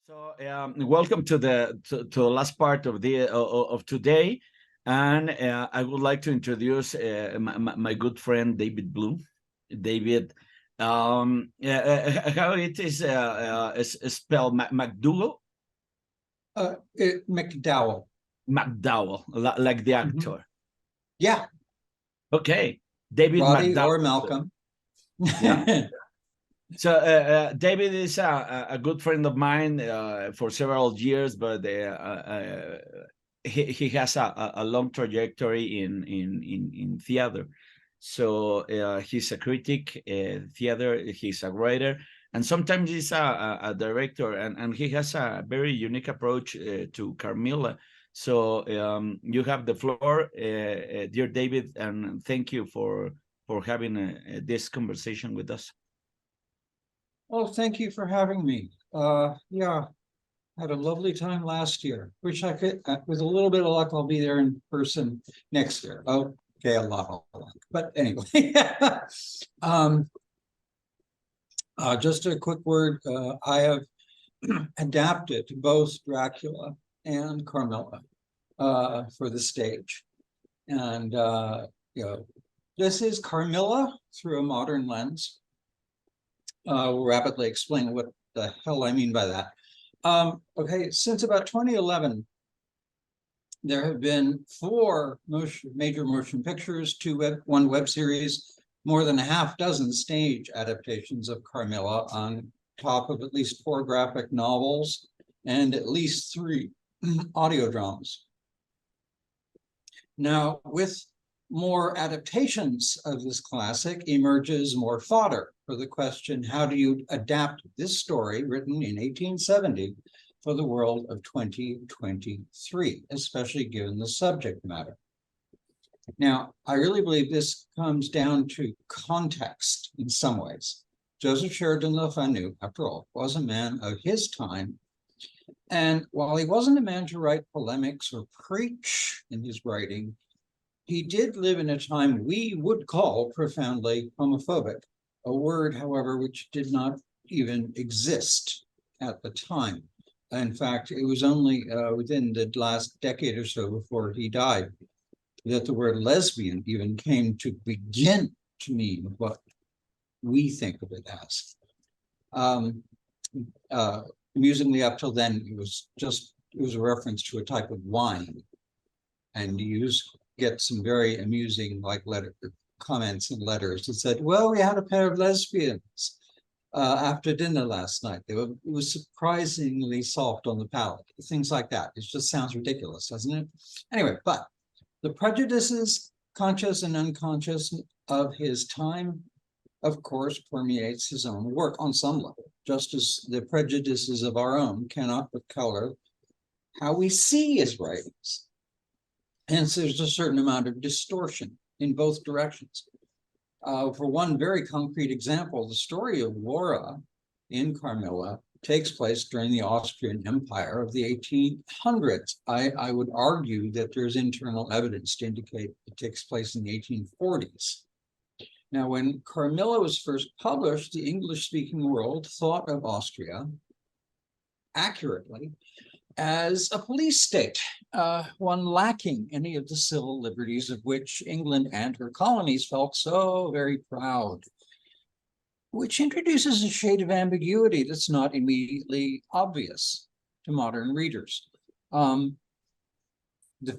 So, welcome to the last part of of today, and I would like to introduce my good friend David Bloom. David, how it is spelled MacDowell? MacDowell. MacDowell, like the actor. Yeah. Okay, David Roddy MacDowell. or Malcolm. Yeah. So David is a good friend of mine for several years, but he has a long trajectory in theater. So he's a critic, theater. He's a writer, and sometimes he's a director. And he has a very unique approach to Carmilla. So you have the floor, dear David, and thank you for having this conversation with us. Well, thank you for having me. Yeah, had a lovely time last year. Wish I could, with a little bit of luck, I'll be there in person next year. Okay, a lot of luck. But anyway, just a quick word. I have adapted both Dracula and Carmilla for the stage. And, this is Carmilla through a modern lens. We'll rapidly explain what the hell I mean by that. Okay, since about 2011, there have been 4 major motion pictures, one web series, more than a half dozen stage adaptations of Carmilla on top of at least 4 graphic novels and at least 3 audio dramas. Now, with more adaptations of this classic emerges more fodder for the question, how do you adapt this story written in 1870 for the world of 2023, especially given the subject matter? Now, I really believe this comes down to context in some ways. Joseph Sheridan Le Fanu, after all, was a man of his time. And while he wasn't a man to write polemics or preach in his writing, he did live in a time we would call profoundly homophobic, a word, however, which did not even exist at the time. In fact, it was only within the last decade or so before he died that the word lesbian even came to begin to mean what we think of it as. Amusingly, up till then, it was a reference to a type of wine, and get some very amusing comments and letters that said, well, we had a pair of lesbians after dinner last night. It was surprisingly soft on the palate, things like that. It just sounds ridiculous, doesn't it? Anyway, but the prejudices, conscious and unconscious, of his time, of course, permeates his own work on some level, just as the prejudices of our own cannot but color how we see his writings. Hence, there's a certain amount of distortion in both directions. For one very concrete example, the story of Laura in Carmilla takes place during the Austrian Empire of the 1800s. I would argue that there's internal evidence to indicate it takes place in the 1840s. Now, when Carmilla was first published, the English-speaking world thought of Austria accurately as a police state, one lacking any of the civil liberties of which England and her colonies felt so very proud, which introduces a shade of ambiguity that's not immediately obvious to modern readers. The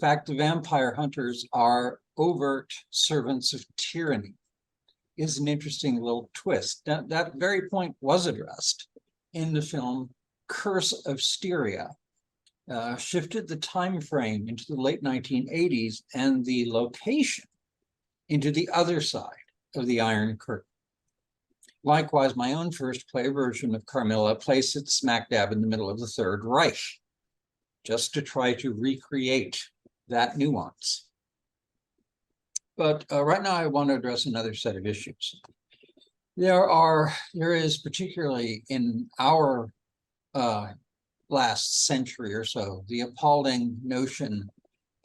fact the vampire hunters are overt servants of tyranny is an interesting little twist. That very point was addressed in the film Curse of Styria, shifted the time frame into the late 1980s and the location into the other side of the Iron Curtain. Likewise, my own first play version of Carmilla placed it smack dab in the middle of the Third Reich, just to try to recreate that nuance. But right now I want to address another set of issues. There is particularly in our last century or so, the appalling notion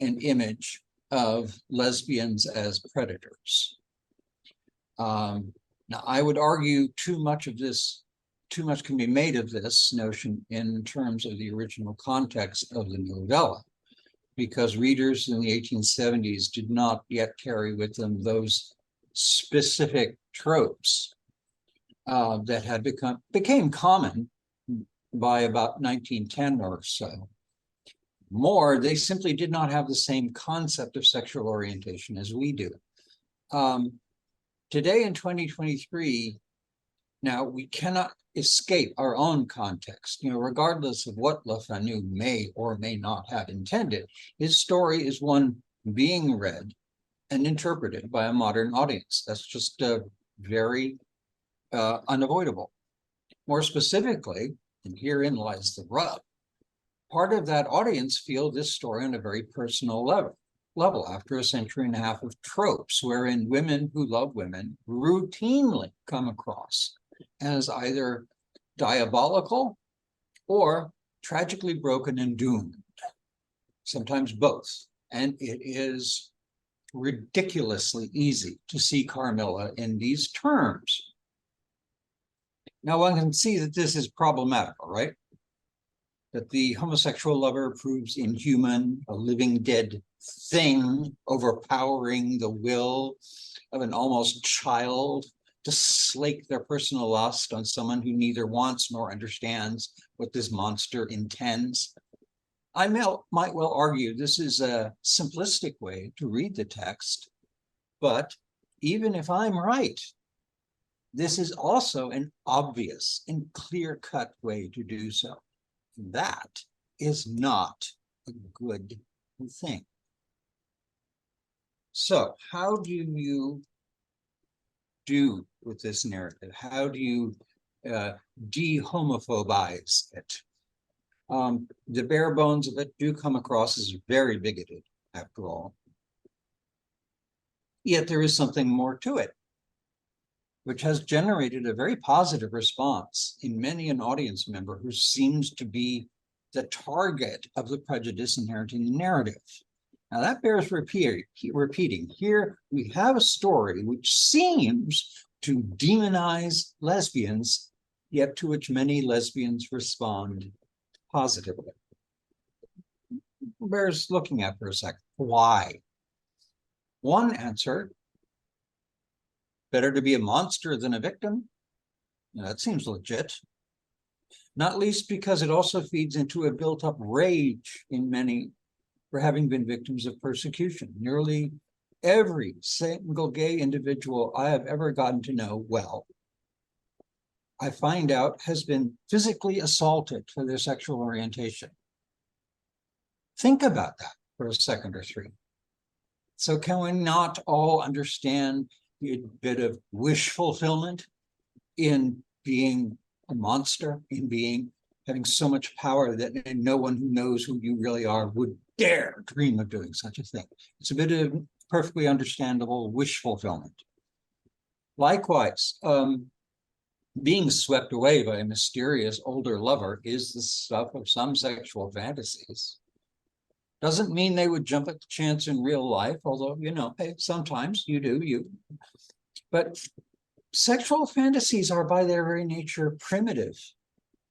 and image of lesbians as predators. Now, I would argue too much of this too much can be made of this notion in terms of the original context of the novella, because readers in the 1870s did not yet carry with them those specific tropes that had became common by about 1910 or so. More, they simply did not have the same concept of sexual orientation as we do. Today in 2023, now we cannot escape our own context. Regardless of what Le Fanu may or may not have intended, his story is one being read and interpreted by a modern audience. That's just very unavoidable. More specifically, and herein lies the rub, part of that audience feel this story on a very personal level after a century and a half of tropes wherein women who love women routinely come across as either diabolical or tragically broken and doomed, sometimes both. And it is ridiculously easy to see Carmilla in these terms. Now one can see that this is problematical, right? That the homosexual lover proves inhuman, a living dead thing, overpowering the will of an almost child to slake their personal lust on someone who neither wants nor understands what this monster intends. I might well argue this is a simplistic way to read the text, but even if I'm right, this is also an obvious and clear-cut way to do so. That is not a good thing. So how do you do with this narrative? How do you de-homophobize it? The bare bones of it do come across as very bigoted, after all. Yet there is something more to it, which has generated a very positive response in many an audience member who seems to be the target of the prejudice inherent in the narrative. Now that bears repeating. Here we have a story which seems to demonize lesbians, yet to which many lesbians respond positively. Bears looking at for a second. Why? One answer: better to be a monster than a victim. Now, that seems legit. Not least because it also feeds into a built-up rage in many for having been victims of persecution. Nearly every single gay individual I have ever gotten to know well, I find out, has been physically assaulted for their sexual orientation. Think about that for a second or three. So can we not all understand a bit of wish fulfillment in being a monster, in having so much power that no one who knows who you really are would dare dream of doing such a thing? It's a bit of perfectly understandable wish fulfillment. Likewise, being swept away by a mysterious older lover is the stuff of some sexual fantasies. Doesn't mean they would jump at the chance in real life, although, hey, sometimes you do. But sexual fantasies are by their very nature primitive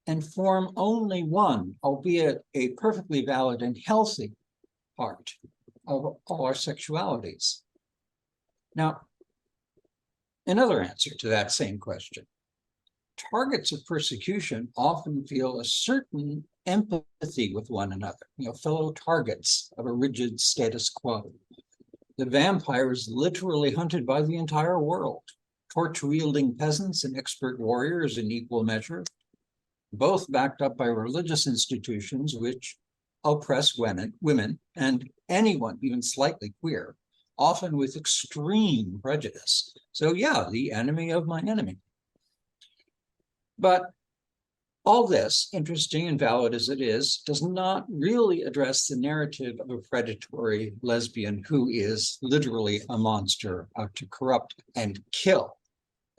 and form only one, albeit a perfectly valid and healthy part of all our sexualities. Now, another answer to that same question. Targets of persecution often feel a certain empathy with one another, fellow targets of a rigid status quo. The vampire is literally hunted by the entire world, torch-wielding peasants and expert warriors in equal measure, both backed up by religious institutions which oppress women and anyone, even slightly queer, often with extreme prejudice. So yeah, the enemy of my enemy. But all this, interesting and valid as it is, does not really address the narrative of a predatory lesbian who is literally a monster out to corrupt and kill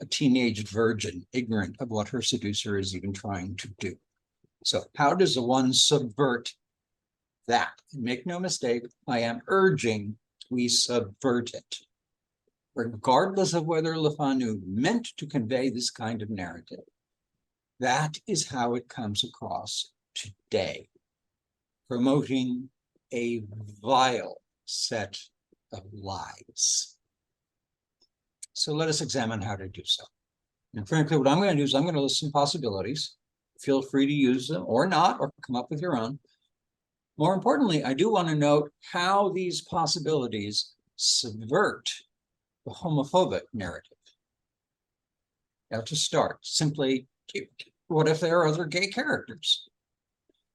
a teenage virgin, ignorant of what her seducer is even trying to do. So how does one subvert that? And make no mistake, I am urging we subvert it, regardless of whether Le Fanu meant to convey this kind of narrative. That is how it comes across today, promoting a vile set of lies. So let us examine how to do so. And frankly, what I'm going to do is I'm going to list some possibilities. Feel free to use them or not, or come up with your own. More importantly, I do want to note how these possibilities subvert the homophobic narrative. Now, to start, simply, what if there are other gay characters?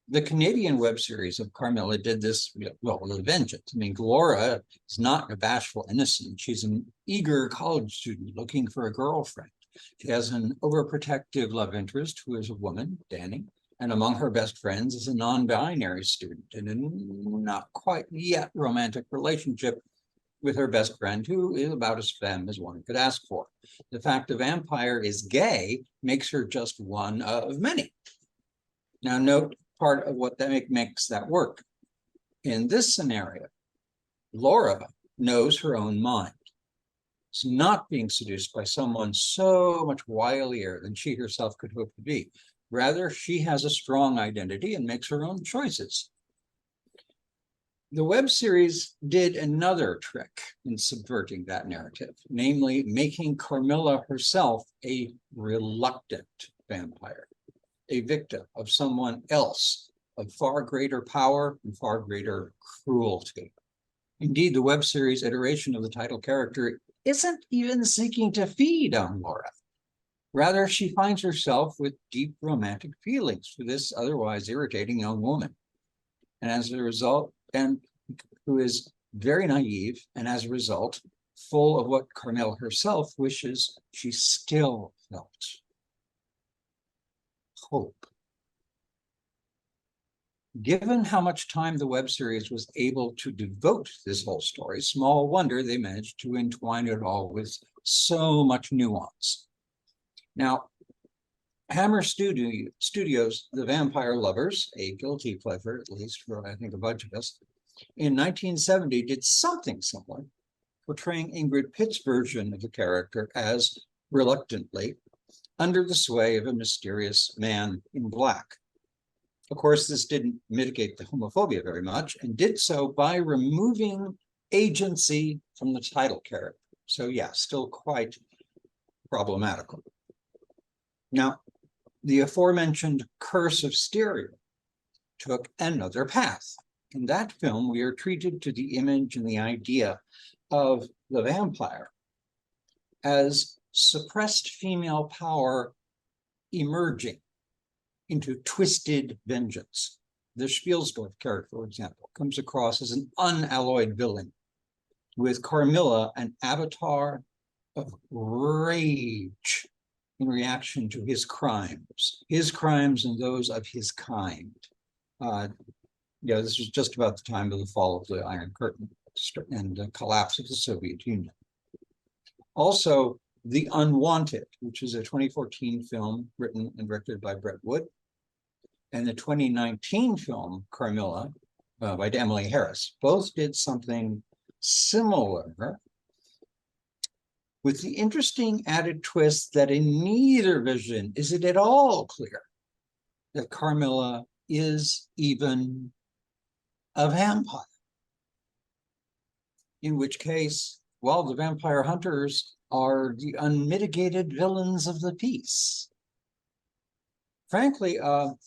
The Canadian web series of Carmilla did this, well, with a vengeance. I mean, Laura is not a bashful innocent. She's an eager college student looking for a girlfriend. She has an overprotective love interest who is a woman, Danny, and among her best friends is a non-binary student in a not quite yet romantic relationship with her best friend, who is about as femme as one could ask for. The fact the vampire is gay makes her just one of many. Now, note part of what that makes that work. In this scenario, Laura knows her own mind. She's not being seduced by someone so much wilier than she herself could hope to be. Rather, she has a strong identity and makes her own choices. The web series did another trick in subverting that narrative, namely making Carmilla herself a reluctant vampire, a victim of someone else of far greater power and far greater cruelty. Indeed, the web series iteration of the title character isn't even seeking to feed on Laura. Rather, she finds herself with deep romantic feelings for this otherwise irritating young woman. And as a result, and who is very naive, and as a result, full of what Carmilla herself wishes she still felt. Hope. Given how much time the web series was able to devote to this whole story, small wonder they managed to entwine it all with so much nuance. Now, Hammer Studios, The Vampire Lovers, a guilty pleasure, at least for, I think, a bunch of us, in 1970 did something similar, portraying Ingrid Pitt's version of the character as reluctantly under the sway of a mysterious man in black. Of course, this didn't mitigate the homophobia very much, and did so by removing agency from the title character. So yeah, still quite problematical. Now, the aforementioned Curse of Styria took another path. In that film, we are treated to the image and the idea of the vampire as suppressed female power emerging into twisted vengeance. The Spielsdorf character, for example, comes across as an unalloyed villain, with Carmilla an avatar of rage in reaction to his crimes and those of his kind. Yeah, this was just about the time of the fall of the Iron Curtain and the collapse of the Soviet Union. Also, The Unwanted, which is a 2014 film written and directed by Brett Wood, and the 2019 film Carmilla by Emily Harris. Both did something similar, with the interesting added twist that in neither vision is it at all clear that Carmilla is even a vampire. In which case, well, the vampire hunters are the unmitigated villains of the piece. Frankly, in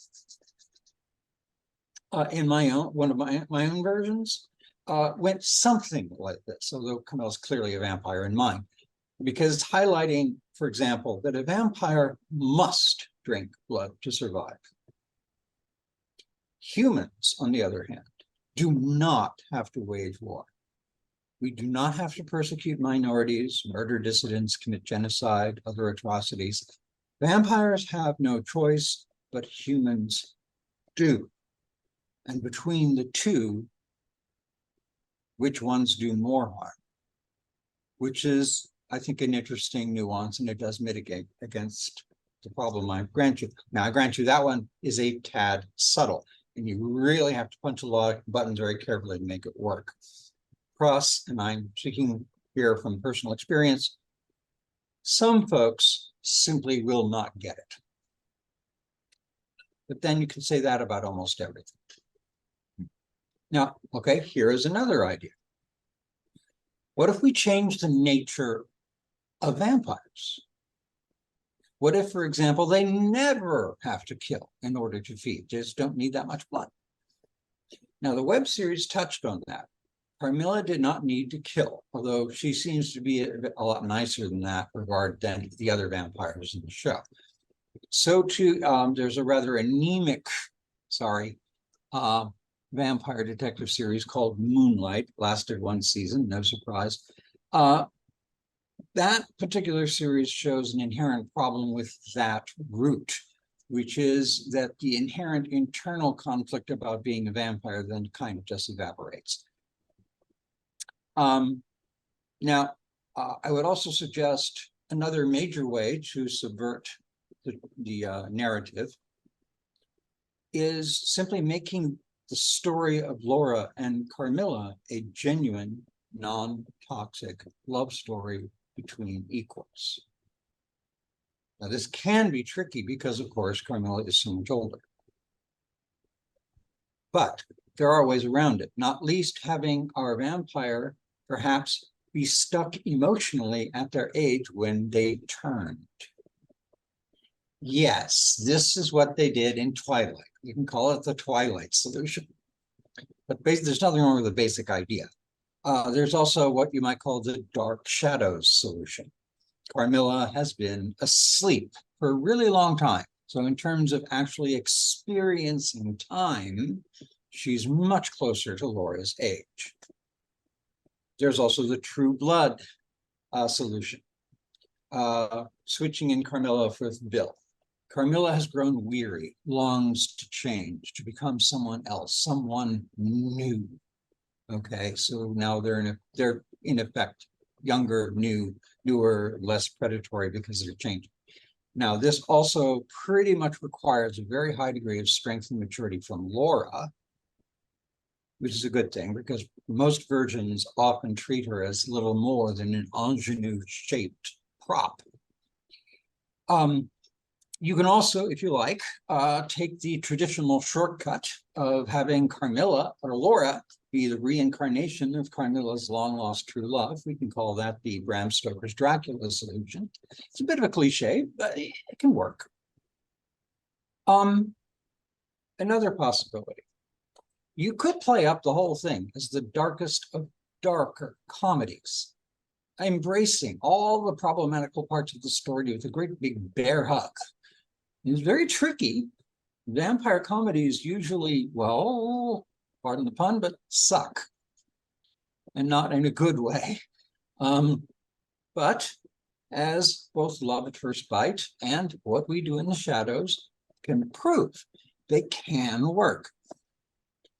one of my own versions, went something like this, although Camilla's clearly a vampire in mine, because it's highlighting, for example, that a vampire must drink blood to survive. Humans, on the other hand, do not have to wage war. We do not have to persecute minorities, murder dissidents, commit genocide, other atrocities. Vampires have no choice, but humans do. And between the two, which ones do more harm? Which is, I think, an interesting nuance, and it does mitigate against the problem I grant you. Now, I grant you that one is a tad subtle, and you really have to punch a lot of buttons very carefully to make it work. Cross, and I'm speaking here from personal experience, some folks simply will not get it. But then you can say that about almost everything. Now, okay, here is another idea. What if we change the nature of vampires? What if, for example, they never have to kill in order to feed? They just don't need that much blood. Now, the web series touched on that. Carmilla did not need to kill, although she seems to be a lot nicer than that regard than the other vampires in the show. So too, there's a rather anemic, vampire detective series called Moonlight, lasted one season, no surprise. That particular series shows an inherent problem with that route, which is that the inherent internal conflict about being a vampire then kind of just evaporates. Now, I would also suggest another major way to subvert the narrative is simply making the story of Laura and Carmilla a genuine, non-toxic love story between equals. Now, this can be tricky because, of course, Carmilla is so much older. But there are ways around it, not least having our vampire perhaps be stuck emotionally at their age when they turned. Yes, this is what they did in Twilight. You can call it the Twilight solution. But there's nothing wrong with the basic idea. There's also what you might call the Dark Shadows solution. Carmilla has been asleep for a really long time. So in terms of actually experiencing time, she's much closer to Laura's age. There's also the True Blood solution. Switching in Carmilla with Bill. Carmilla has grown weary, longs to change, to become someone else, someone new. Okay, so now they're in effect younger, newer, less predatory because they're changing. Now, this also pretty much requires a very high degree of strength and maturity from Laura, which is a good thing because most virgins often treat her as little more than an ingenue-shaped prop. You can also, if you like, take the traditional shortcut of having Carmilla or Laura be the reincarnation of Carmilla's long-lost true love. We can call that the Bram Stoker's Dracula solution. It's a bit of a cliche, but it can work. Another possibility. You could play up the whole thing as the darkest of darker comedies, embracing all the problematical parts of the story with a great big bear hug. It's very tricky. Vampire comedies usually, well, pardon the pun, but suck. And not in a good way. But as both Love at First Bite and What We Do in the Shadows can prove, they can work.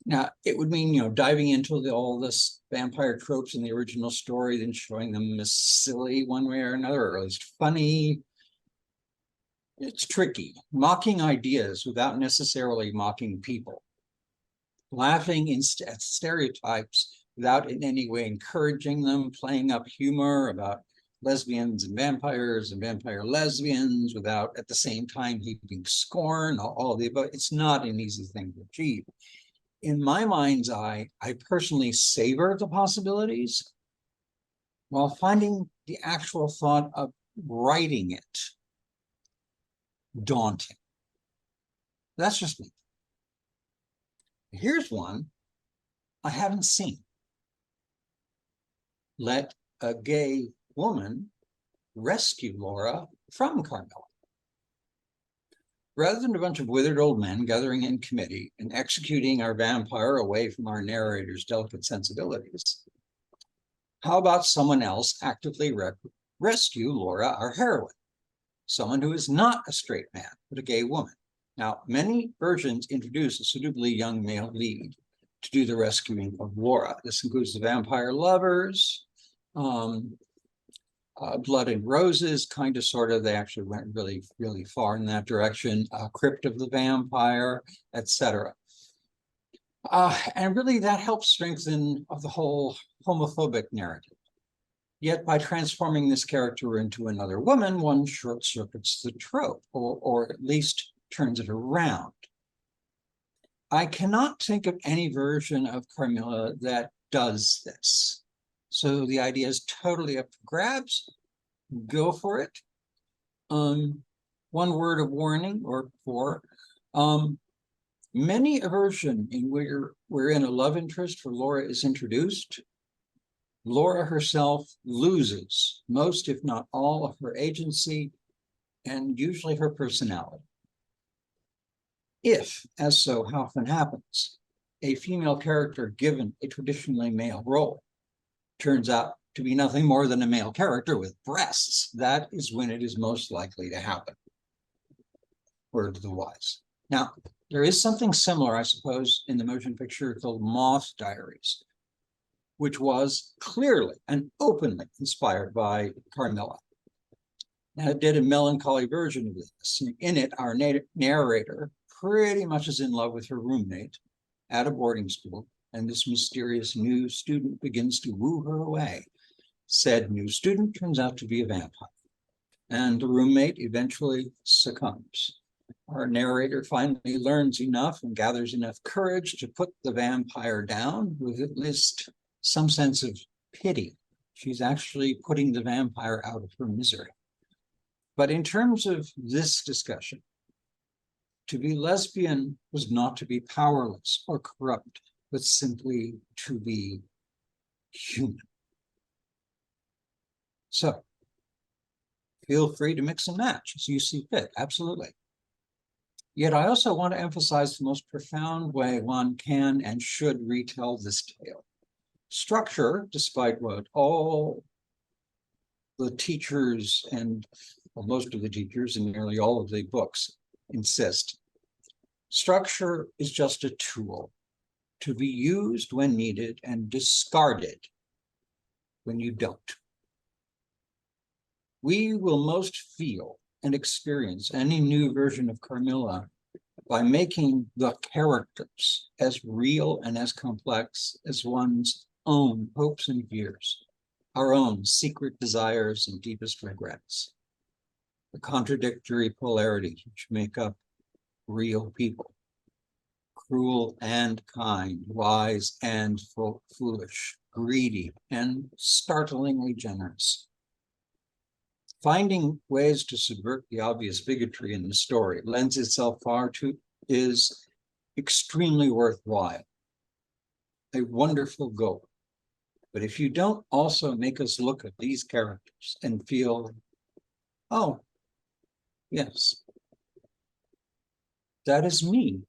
Now, it would mean, diving into all this vampire tropes in the original story, then showing them as silly one way or another, or at least funny. It's tricky. Mocking ideas without necessarily mocking people. Laughing at stereotypes without in any way encouraging them, playing up humor about lesbians and vampire lesbians without at the same time heaping scorn, all of the above. It's not an easy thing to achieve. In my mind's eye, I personally savor the possibilities while finding the actual thought of writing it daunting. That's just me. Here's one I haven't seen. Let a gay woman rescue Laura from Carmilla. Rather than a bunch of withered old men gathering in committee and executing our vampire away from our narrator's delicate sensibilities, how about someone else actively rescue Laura, our heroine? Someone who is not a straight man, but a gay woman. Now, many versions introduce a suitably young male lead to do the rescuing of Laura. This includes the Vampire Lovers, Blood and Roses, kind of, sort of. They actually went really, really far in that direction. Crypt of the Vampire, etc. And really, that helps strengthen the whole homophobic narrative. Yet by transforming this character into another woman, one short circuits the trope, or at least turns it around. I cannot think of any version of Carmilla that does this. So the idea is totally up for grabs. Go for it. One word of warning or four. Many a version in wherein a love interest for Laura is introduced, Laura herself loses most, if not all, of her agency and usually her personality. If, as so often happens, a female character given a traditionally male role turns out to be nothing more than a male character with breasts, that is when it is most likely to happen. Word to the wise. Now, there is something similar, I suppose, in the motion picture The Moth Diaries, which was clearly and openly inspired by Carmilla. Now, it did a melancholy version of this. In it, our narrator pretty much is in love with her roommate at a boarding school, and this mysterious new student begins to woo her away. Said new student turns out to be a vampire, and the roommate eventually succumbs. Our narrator finally learns enough and gathers enough courage to put the vampire down with at least some sense of pity. She's actually putting the vampire out of her misery. But in terms of this discussion, to be lesbian was not to be powerless or corrupt, but simply to be human. So, feel free to mix and match as you see fit, absolutely. Yet I also want to emphasize the most profound way one can and should retell this tale. Structure, despite what all the teachers and well, most of the teachers and nearly all of the books insist, structure is just a tool to be used when needed and discarded when you don't. We will most feel and experience any new version of Carmilla by making the characters as real and as complex as one's own hopes and fears, our own secret desires and deepest regrets, the contradictory polarities which make up real people, cruel and kind, wise and foolish, greedy and startlingly generous. Finding ways to subvert the obvious bigotry in the story lends itself far to is extremely worthwhile, a wonderful goal. But if you don't also make us look at these characters and feel, oh, yes, that is me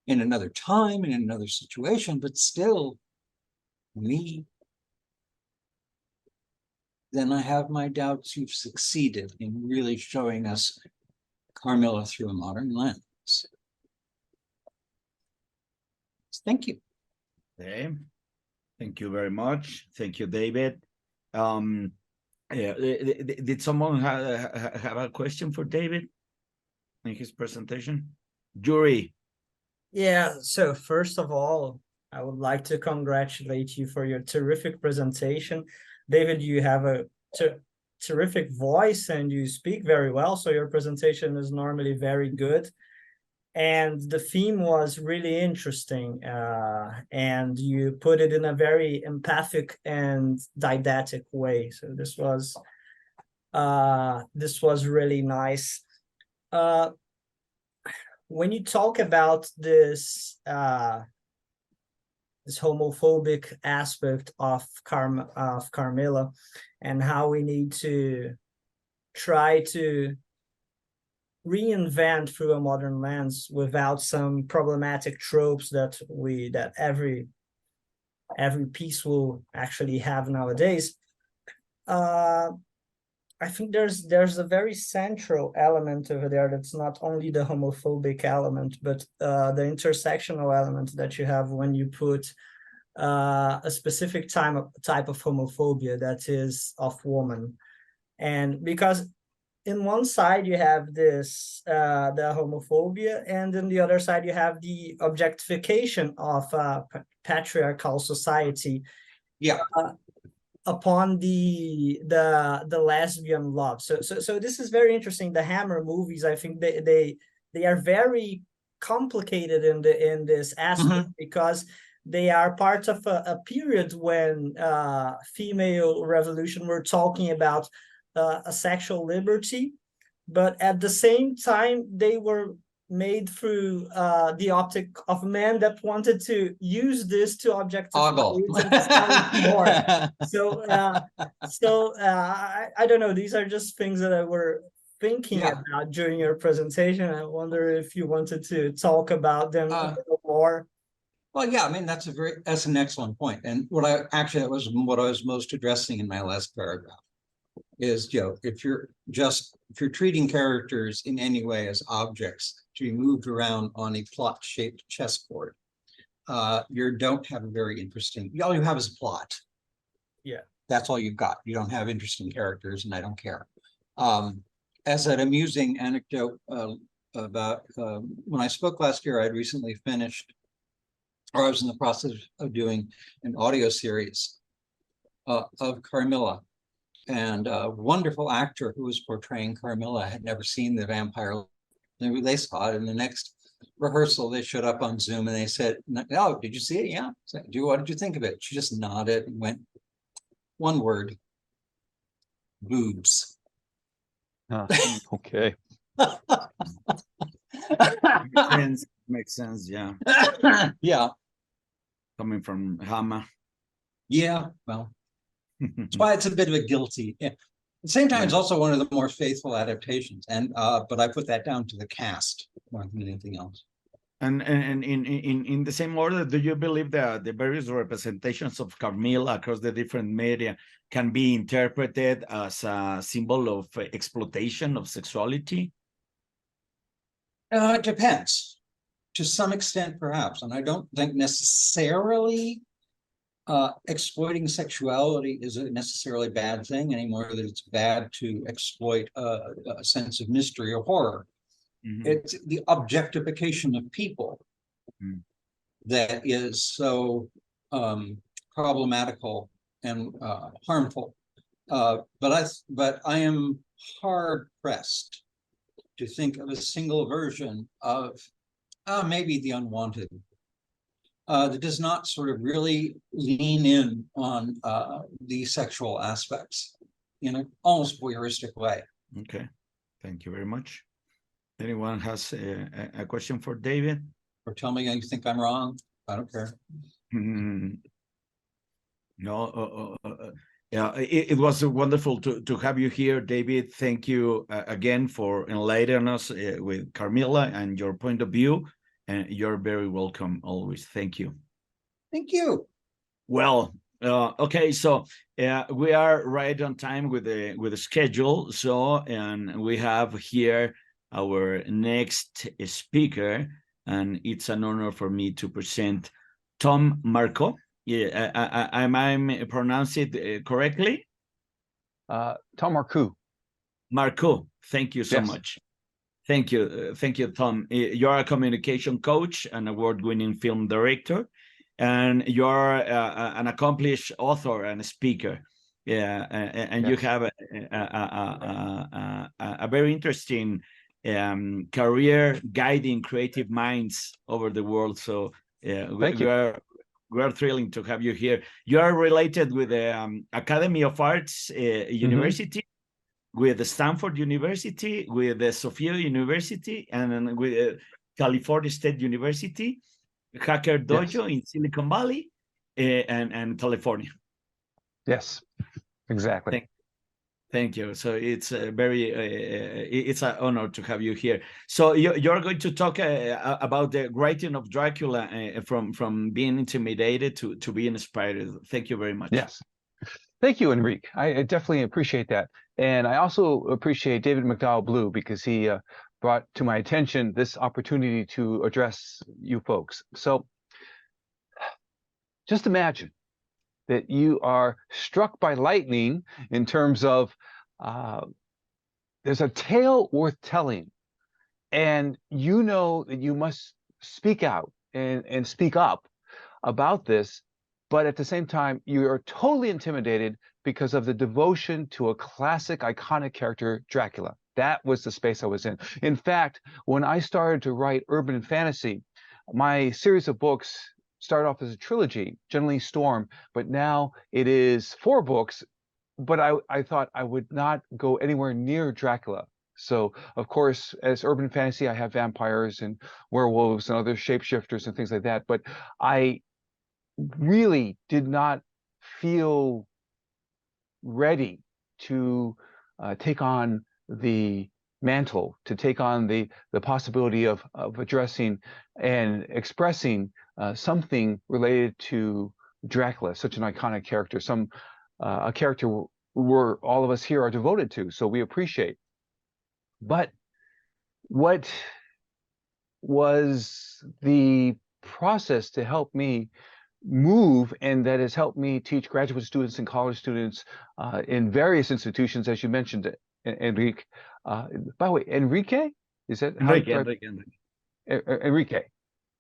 in another time, in another situation, but still me, then I have my doubts you've succeeded in really showing us Carmilla through a modern lens. Thank you. Okay. Thank you very much. Thank you, David. Yeah, did someone have a question for David in his presentation? Jury. Yeah, so first of all, I would like to congratulate you for your terrific presentation. David, you have a terrific voice and you speak very well, so your presentation is normally very good. And the theme was really interesting, and you put it in a very empathic and didactic way. So this was really nice. When you talk about this this homophobic aspect of Carmilla and how we need to try to reinvent through a modern lens without some problematic tropes that every piece will actually have nowadays. I think there's a very central element over there that's not only the homophobic element, but the intersectional element that you have when you put a specific type of homophobia that is of woman. And because in one side you have this the homophobia, and on the other side you have the objectification of patriarchal society. Yeah. Upon the lesbian love. So this is very interesting. The Hammer movies, I think they are very complicated in this aspect because they are part of a period when female revolution were talking about a sexual liberty, but at the same time they were made through the optic of men that wanted to use this to objectify it more. So I don't know. These are just things that I were thinking about during your presentation. I wonder if you wanted to talk about them a little more. Well, yeah, I mean, that's an excellent point. And what I was most addressing in my last paragraph is, if you're treating characters in any way as objects to be moved around on a plot-shaped chessboard, you don't have a very interesting. All you have is a plot. Yeah, that's all you've got. You don't have interesting characters, and I don't care. As an amusing anecdote about when I spoke last year, I'd recently finished, or I was in the process of doing an audio series of Carmilla. And a wonderful actor who was portraying Carmilla had never seen the vampire. They saw it in the next rehearsal. They showed up on Zoom and they said, "Oh, did you see it? Yeah." So, what did you think of it? She just nodded and went, one word: boobs. Okay. Makes sense. Yeah. Yeah. Coming from Hama. Yeah. Well. That's why it's a bit of a guilty. At the same time, it's also one of the more faithful adaptations, and but I put that down to the cast more than anything else. And in the same order, do you believe that the various representations of Carmilla across the different media can be interpreted as a symbol of exploitation of sexuality? It depends, to some extent, perhaps, and I don't think necessarily. Exploiting sexuality is a necessarily bad thing anymore, that it's bad to exploit a sense of mystery or horror. It's the objectification of people that is so problematical and harmful. But I am hard pressed to think of a single version of maybe The Unwanted that does not sort of really lean in on the sexual aspects in an almost voyeuristic way. Okay, thank you very much. Anyone has a question for David? Or tell me you think I'm wrong. I don't care. No, yeah, it was wonderful to have you here, David. Thank you again for enlightening us with Carmilla and your point of view. And you're very welcome always. Thank you. Thank you. Well, okay, so we are right on time with the schedule. So, and we have here our next speaker, and it's an honor for me to present Tom Marcoux. Yeah, I pronounce it correctly? Tom Marcoux. Marcoux. Thank you so much. Thank you, Tom. You're a communication coach, an award-winning film director, and you're an accomplished author and speaker. Yeah, and you have a very interesting career guiding creative minds over the world. So we are thrilling to have you here. You are related with the Academy of Arts University, with the Stanford University, with the Sofia University, and with California State University, Hacker Dojo in Silicon Valley, and California. Yes, exactly. Thank you. So it's it's an honor to have you here. So you're going to talk about the writing of Dracula from being intimidated to being inspired. Thank you very much. Yes. Thank you, Enrique. I definitely appreciate that. And I also appreciate David MacDowell Blue, because he brought to my attention this opportunity to address you folks. So just imagine that you are struck by lightning in terms of there's a tale worth telling, and you know that you must speak out and speak up about this, but at the same time, you are totally intimidated because of the devotion to a classic, iconic character, Dracula. That was the space I was in. In fact, when I started to write urban fantasy, my series of books started off as a trilogy, generally Storm, but now it is 4 books. But I thought I would not go anywhere near Dracula. So, of course, as urban fantasy, I have vampires and werewolves and other shapeshifters and things like that. But I really did not feel ready to take on the mantle, to take on the possibility of addressing and expressing something related to Dracula, such an iconic character, a character where all of us here are devoted to, so we appreciate. But what was the process to help me move, and that has helped me teach graduate students and college students in various institutions, as you mentioned, Enrique. By the way, Enrique, is that Enrique, how Enrique. Enrique?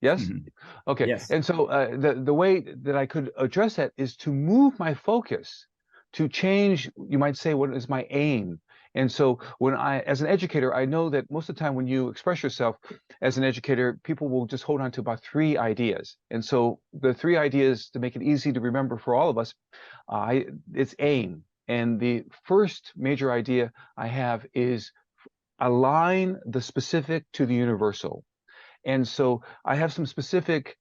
Yes. Mhm. Okay. Yes. And so the way that I could address that is to move my focus, to change, you might say, what is my aim. And so when as an educator, I know that most of the time when you express yourself as an educator, people will just hold on to about 3 ideas. And so the 3 ideas, to make it easy to remember for all of us, it's aim. And the first major idea I have is align the specific to the universal. And so I have some specific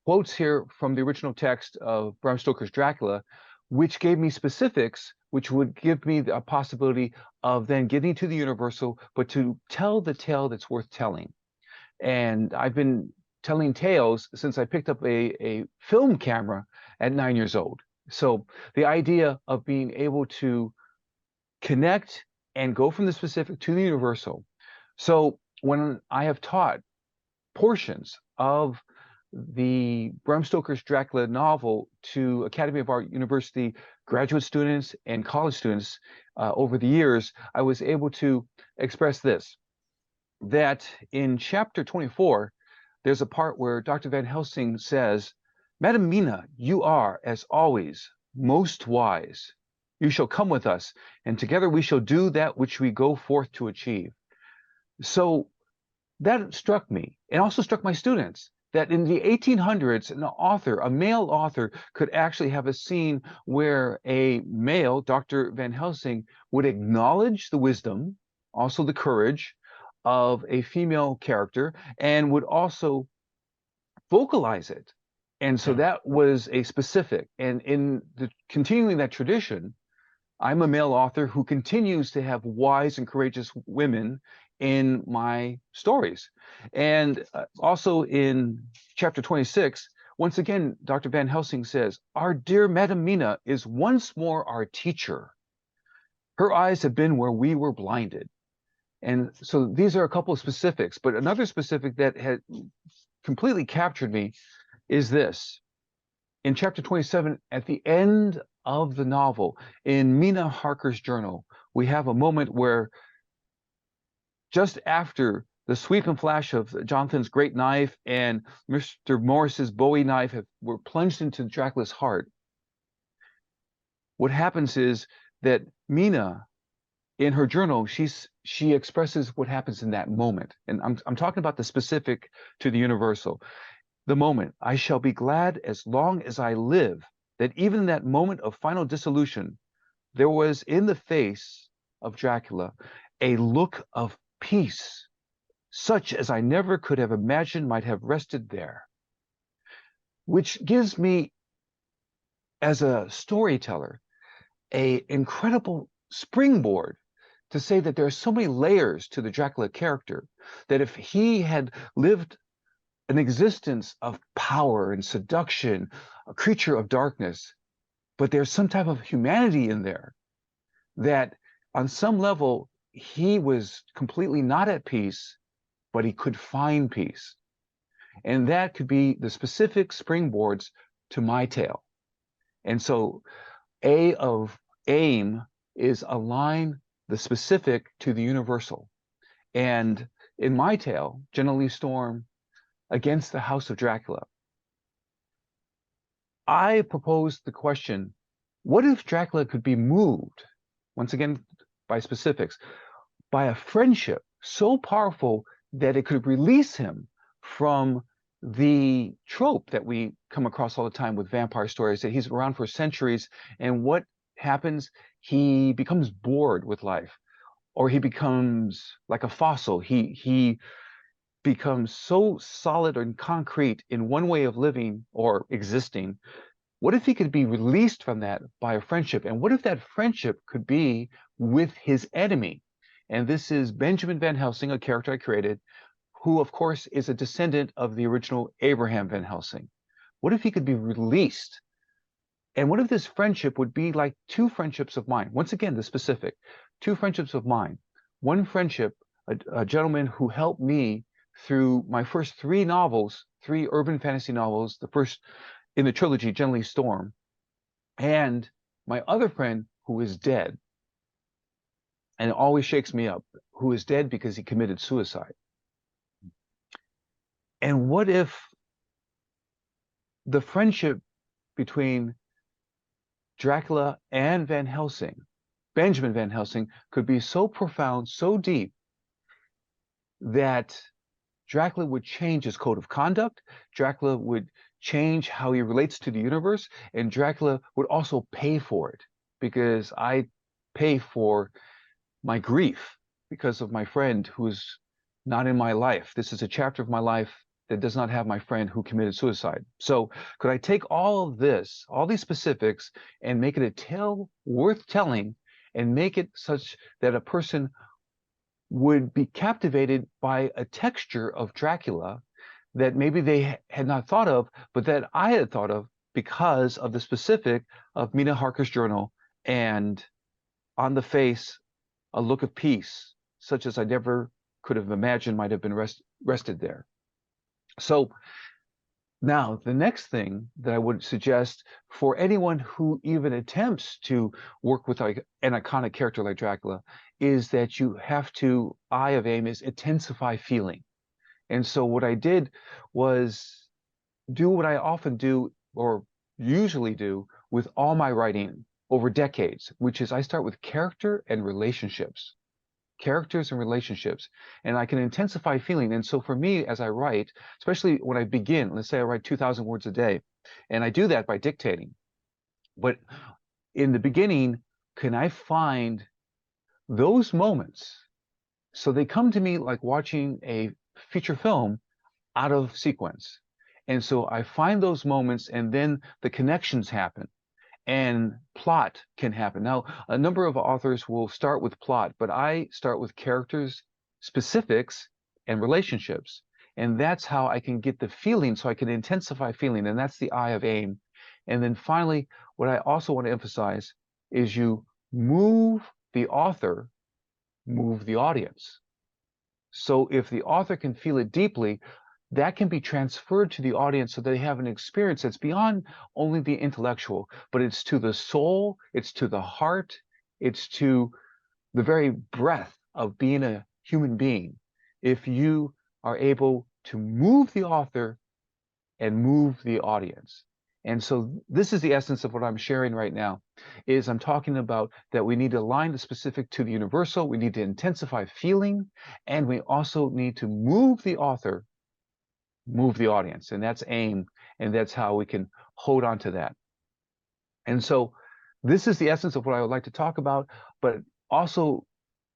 quotes here from the original text of Bram Stoker's Dracula, which gave me specifics, which would give me a possibility of then getting to the universal, but to tell the tale that's worth telling. And I've been telling tales since I picked up a film camera at 9 years old. So the idea of being able to connect and go from the specific to the universal. So when I have taught portions of the Bram Stoker's Dracula novel to Academy of Art University graduate students and college students over the years, I was able to express this, that in chapter 24, there's a part where Dr. Van Helsing says, "Madam Mina, you are, as always, most wise. You shall come with us, and together we shall do that which we go forth to achieve." So that struck me, and also struck my students, that in the 1800s, an author, a male author, could actually have a scene where a male, Dr. Van Helsing, would acknowledge the wisdom, also the courage of a female character, and would also vocalize it. And so that was a specific. And in continuing that tradition, I'm a male author who continues to have wise and courageous women in my stories. And also in chapter 26, once again, Dr. Van Helsing says, "Our dear Madam Mina is once more our teacher. Her eyes have been where we were blinded." And so these are a couple of specifics, but another specific that had completely captured me is this. In chapter 27, at the end of the novel, in Mina Harker's journal, we have a moment where just after the sweep and flash of Jonathan's great knife and Mr. Morris's Bowie knife were plunged into Dracula's heart, what happens is that Mina, in her journal, she expresses what happens in that moment. And I'm talking about the specific to the universal. The moment, "I shall be glad as long as I live that even in that moment of final dissolution, there was in the face of Dracula a look of peace, such as I never could have imagined might have rested there," which gives me, as a storyteller, an incredible springboard to say that there are so many layers to the Dracula character, that if he had lived an existence of power and seduction, a creature of darkness, but there's some type of humanity in there, that on some level he was completely not at peace, but he could find peace. And that could be the specific springboards to my tale. And so A of aim is align the specific to the universal. And in my tale, Generally Storm Against the House of Dracula, I proposed the question, what if Dracula could be moved, once again by specifics, by a friendship so powerful that it could release him from the trope that we come across all the time with vampire stories, that he's around for centuries, and what happens? He becomes bored with life, or he becomes like a fossil. He becomes so solid and concrete in one way of living or existing. What if he could be released from that by a friendship? And what if that friendship could be with his enemy? And this is Benjamin Van Helsing, a character I created, who, of course, is a descendant of the original Abraham Van Helsing. What if he could be released? And what if this friendship would be like two friendships of mine? Once again, the specific, two friendships of mine. One friendship, a gentleman who helped me through my first three novels, three urban fantasy novels, the first in the trilogy, Gently Storm, and my other friend who is dead, and it always shakes me up, who is dead because he committed suicide. And what if the friendship between Dracula and Van Helsing, Benjamin Van Helsing, could be so profound, so deep, that Dracula would change his code of conduct, Dracula would change how he relates to the universe, and Dracula would also pay for it, because I pay for my grief because of my friend who's not in my life. This is a chapter of my life that does not have my friend who committed suicide. So could I take all of this, all these specifics, and make it a tale worth telling, and make it such that a person would be captivated by a texture of Dracula that maybe they had not thought of, but that I had thought of because of the specific of Mina Harker's journal, and on the face, a look of peace, such as I never could have imagined might have been rested there. So now the next thing that I would suggest for anyone who even attempts to work with like an iconic character like Dracula is that you have to, eye of aim is intensify feeling. And so what I did was do what I often do, or usually do, with all my writing over decades, which is I start with character and relationships. Characters and relationships, and I can intensify feeling. And so for me, as I write, especially when I begin, let's say I write 2,000 words a day, and I do that by dictating. But in the beginning, can I find those moments? So they come to me like watching a feature film out of sequence. And so I find those moments, and then the connections happen, and plot can happen. Now, a number of authors will start with plot, but I start with characters, specifics, and relationships. And that's how I can get the feeling, so I can intensify feeling, and that's the eye of aim. And then finally, what I also want to emphasize is you move the author, move the audience. So if the author can feel it deeply, that can be transferred to the audience so they have an experience that's beyond only the intellectual, but it's to the soul, it's to the heart, it's to the very breath of being a human being. If you are able to move the author and move the audience. And so this is the essence of what I'm sharing right now, is I'm talking about that we need to align the specific to the universal, we need to intensify feeling, and we also need to move the author, move the audience. And that's aim, and that's how we can hold on to that. And so this is the essence of what I would like to talk about, but also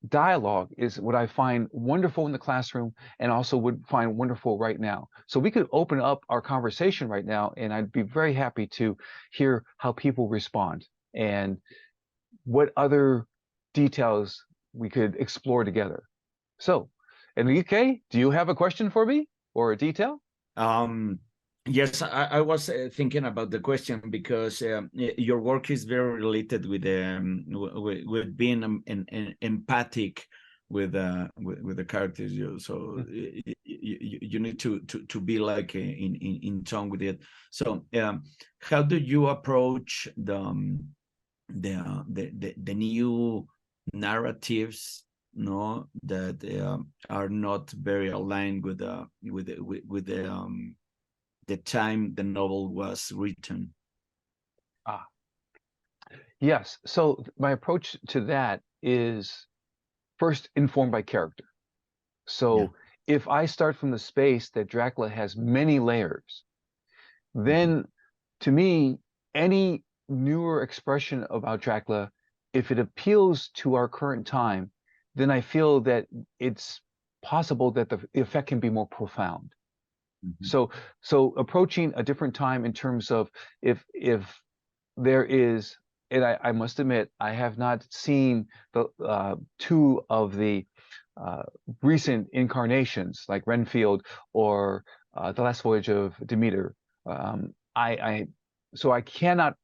dialogue is what I find wonderful in the classroom, and also would find wonderful right now. So we could open up our conversation right now, and I'd be very happy to hear how people respond and what other details we could explore together. So, Enrique, do you have a question for me or a detail? Yes, I was thinking about the question because your work is very related with being empathic with the characters. So you need to be like in tone with it. So how do you approach the new narratives, no, that are not very aligned with the time the novel was written? Yes. So my approach to that is first informed by character. So if I start from the space that Dracula has many layers, then to me, any newer expression about Dracula, if it appeals to our current time, then I feel that it's possible that the effect can be more profound. So approaching a different time in terms of if there is, and I must admit, I have not seen the two of the recent incarnations like Renfield or The Last Voyage of Demeter. So I cannot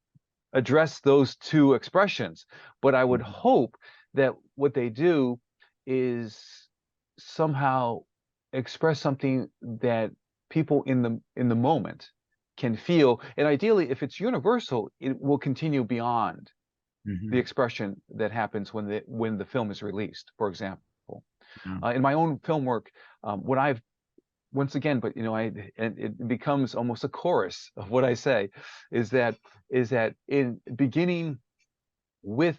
address those two expressions, but I would hope that what they do is somehow express something that people in the moment can feel, and ideally, if it's universal, it will continue beyond the expression that happens when the film is released. For example, in my own film work, what I've once again, but and it becomes almost a chorus of what I say, is that in beginning with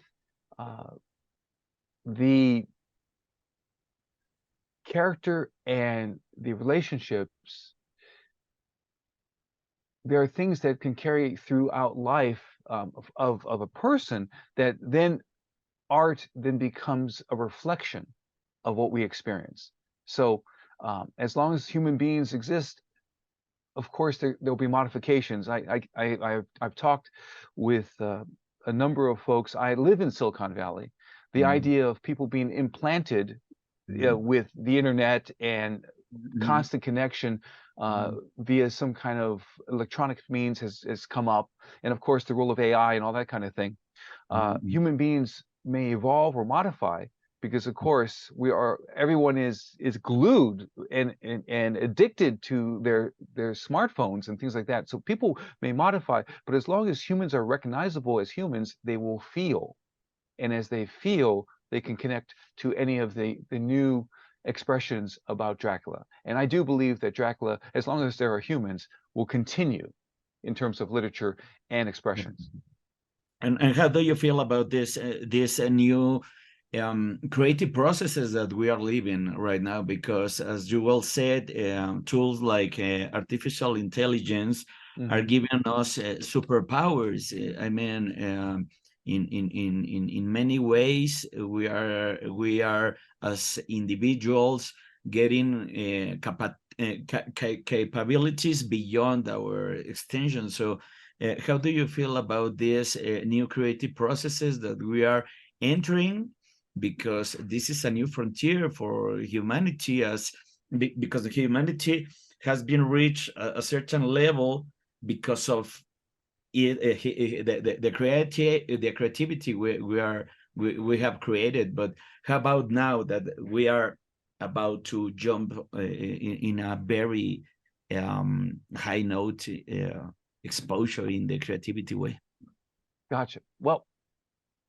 the character and the relationships, there are things that can carry throughout life of a person, that then art then becomes a reflection of what we experience. So as long as human beings exist, of course there'll be modifications. I've talked with a number of folks. I live in Silicon Valley. The idea of people being implanted with the internet and constant connection via some kind of electronic means has come up, and of course the role of AI and all that kind of thing. Human beings may evolve or modify, because of course everyone is glued and addicted to their smartphones and things like that. So people may modify, but as long as humans are recognizable as humans, they will feel, and as they feel, they can connect to any of the new expressions about Dracula. And I do believe that Dracula, as long as there are humans, will continue in terms of literature and expressions. And how do you feel about this new creative processes that we are living right now? Because as you well said, tools like artificial intelligence are giving us superpowers. I mean, in many ways, we are as individuals getting capabilities beyond our extension. So how do you feel about these new creative processes that we are entering? Because this is a new frontier for humanity, because the humanity has been reached a certain level because of the creativity we have created. But how about now that we are about to jump in a very high note exposure in the creativity way? Gotcha. Well,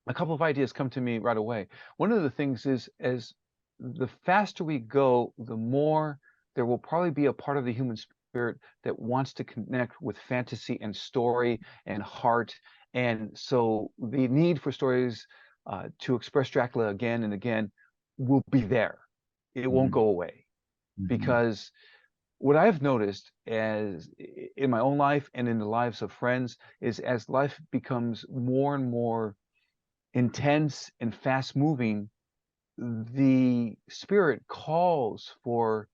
a couple of ideas come to me right away. One of the things is, as the faster we go, the more there will probably be a part of the human spirit that wants to connect with fantasy and story and heart. And so the need for stories to express Dracula again and again will be there. It won't go away, because what I've noticed as in my own life and in the lives of friends is, as life becomes more and more intense and fast moving, the spirit calls for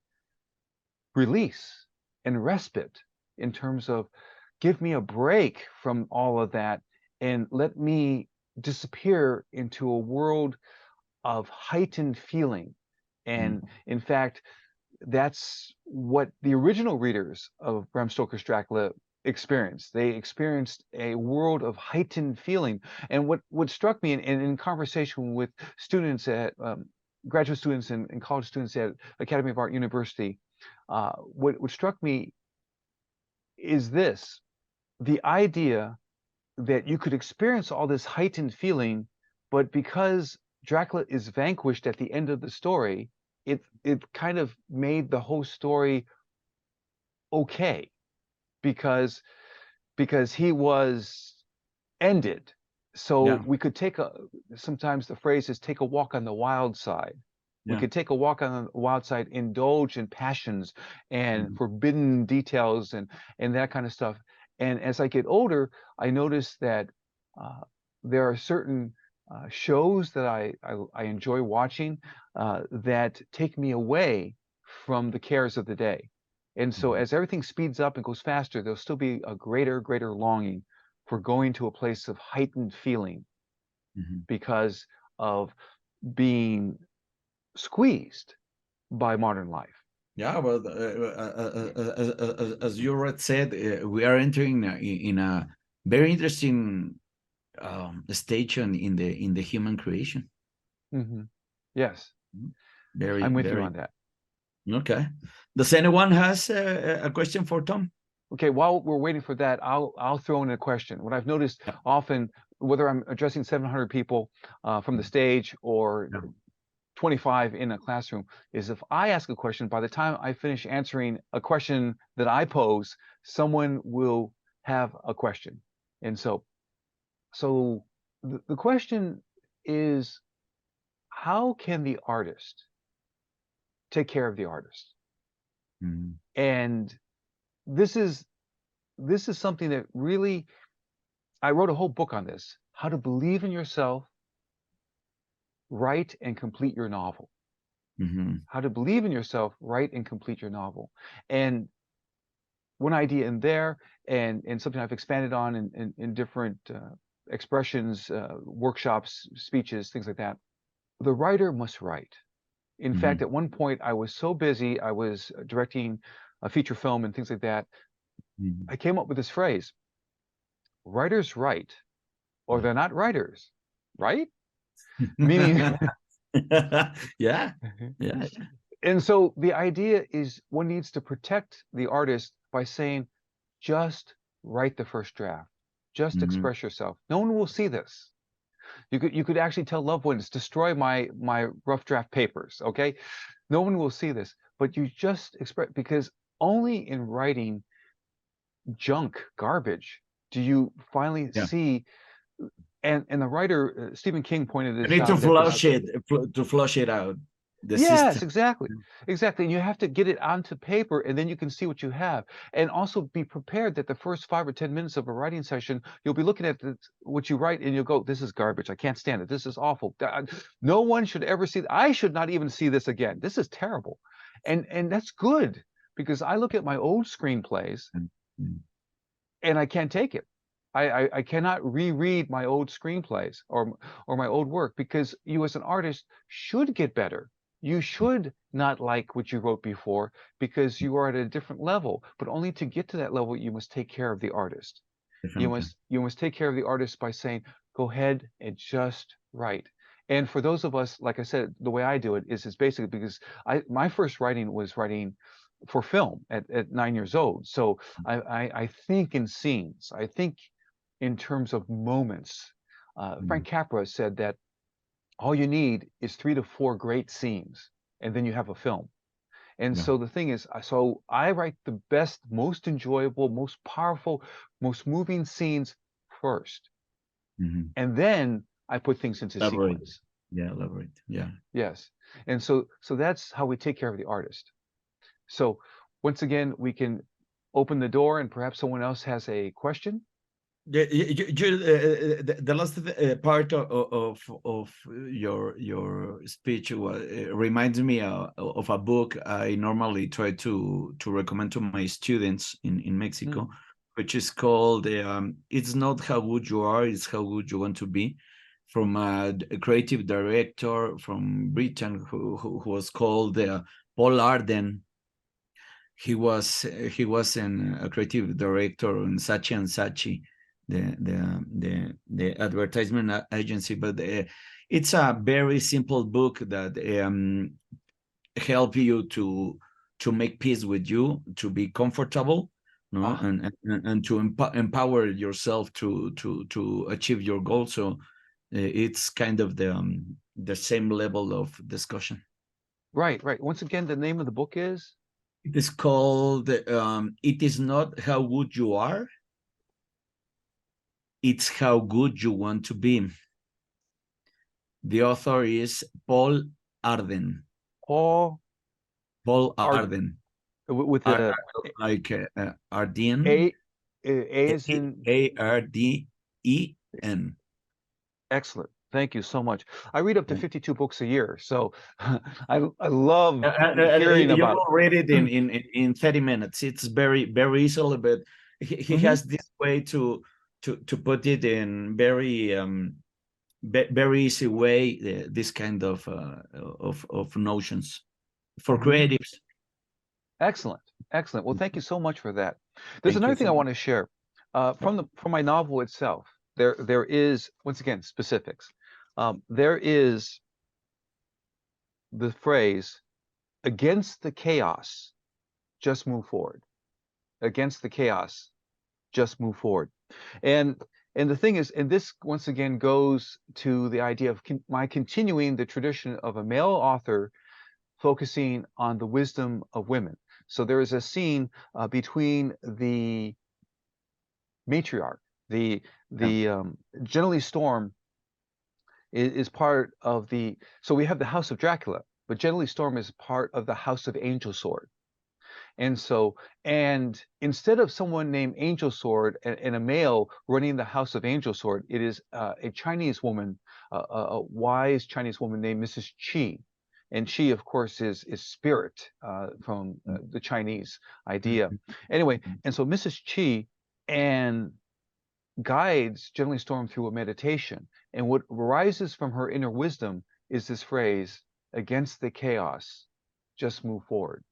release and respite, in terms of, give me a break from all of that and let me disappear into a world of heightened feeling. And in fact, that's what the original readers of Bram Stoker's Dracula experienced. They experienced a world of heightened feeling. And what struck me in conversation with students at graduate students and college students at Academy of Art University, what struck me is this: the idea that you could experience all this heightened feeling, but because Dracula is vanquished at the end of the story, it kind of made the whole story okay, because he was ended. So Yeah. we could sometimes the phrase is take a walk on the wild side. We Yeah. could take a walk on the wild side, indulge in passions and Mhm. forbidden details and that kind of stuff. And as I get older, I notice that there are certain shows that I enjoy watching that take me away from the cares of the day. And so Mhm. as everything speeds up and goes faster, there'll still be a greater longing for going to a place of heightened feeling Mhm. because of being squeezed by modern life. Yeah, well, as you already said, we are entering in a very interesting stage in the human creation. Yes, Very, I'm with you very on that. okay. Does anyone has a question for Tom? Okay, while we're waiting for that, I'll throw in a question. What I've noticed Yeah. often, whether I'm addressing 700 people from the stage or Yeah. 25 in a classroom, is if I ask a question, by the time I finish answering a question that I pose, someone will have a question. And so the question is, how can the artist take care of the artist? Mhm. And this is something that really, I wrote a whole book on this, how to believe in yourself, write and complete your novel. Mhm. How to believe in yourself, write and complete your novel. And one idea in there, and something I've expanded on in different expressions, workshops, speeches, things like that. The writer must write. In fact, Mhm. at one point, I was so busy, I was directing a feature film and things like that. Mhm. I came up with this phrase: writers write, or they're not writers, right? Meaning, Yeah, yeah. and so the idea is one needs to protect the artist by saying, just write the first draft, just Mhm. express yourself. No one will see this. You could actually tell loved ones, destroy my rough draft papers, okay? No one will see this, but you just express, because only in writing junk, garbage, do you finally Yeah. see. And the writer Stephen King pointed You this need to out, that flush it, to flush it out, the yes, system. exactly. Exactly. And you have to get it onto paper, and then you can see what you have. And also be prepared that the first 5 or 10 minutes of a writing session, you'll be looking at what you write and you'll go, this is garbage. I can't stand it. This is awful. No one should ever see. I should not even see this again. This is terrible. And that's good, because I look at my old screenplays Mhm. and I can't take it. I cannot reread my old screenplays or my old work, because you as an artist should get better. You should not like what you wrote before, because you are at a different level. But only to get to that level, you must take care of the artist. Definitely. You must take care of the artist by saying, go ahead and just write. And for those of us, like I said, the way I do it is basically because my first writing was writing for film at 9 years old. So I think in scenes. I think in terms of moments. Frank Mhm. Capra said that all you need is 3 to 4 great scenes, and then you have a film. And Yeah. so the thing is, so I write the best, most enjoyable, most powerful, most moving scenes first, Mhm. and then I put things into Elaborate. sequence. Yeah, elaborate. Yeah. Yes, and so that's how we take care of the artist. So once again, we can open the door, and perhaps someone else has a question. The last part of your speech reminds me of a book I normally try to recommend to my students in Mexico, Mm. which is called "It's Not How Good You Are, It's How Good You Want to Be," from a creative director from Britain who was called Paul Arden. He was a creative director in Saatchi and Saatchi, the advertisement agency. But it's a very simple book that help you to make peace with you, to be comfortable, no, Ah, and to empower yourself to achieve your goal. So it's kind of the same level of discussion. right, right. Once again, the name of the book is? It is called "It Is Not How Good You Are, It's how good you want to be. The author is Paul Arden. Paul Arden. with the Like Arden. A is in Arden. Excellent. Thank you so much. I read up to 52 books a year, so I love hearing you about. will read it in 30 minutes. It's very easily, but he has this way to put it in very very easy way. This kind of notions for creatives. Excellent, excellent. Well, thank you so much for that. There's Thank another you thing I want to share from my novel itself. There is, once again, specifics. There is the phrase, against the chaos, just move forward. Against the chaos, just move forward. And the thing is, and this once again goes to the idea of my continuing the tradition of a male author focusing on the wisdom of women. So there is a scene between the matriarch, Generally Storm is part of the, so we have the House of Dracula, but Generally Storm is part of the House of Angel Sword. And so, and instead of someone named Angel Sword and a male running the House of Angel Sword, it is a Chinese woman, a wise Chinese woman named Mrs. Qi. And Qi, of course, is spirit from the Chinese idea. Anyway, and so Mrs. Qi and guides Generally Storm through a meditation. And what arises from her inner wisdom is this phrase, against the chaos, just move forward.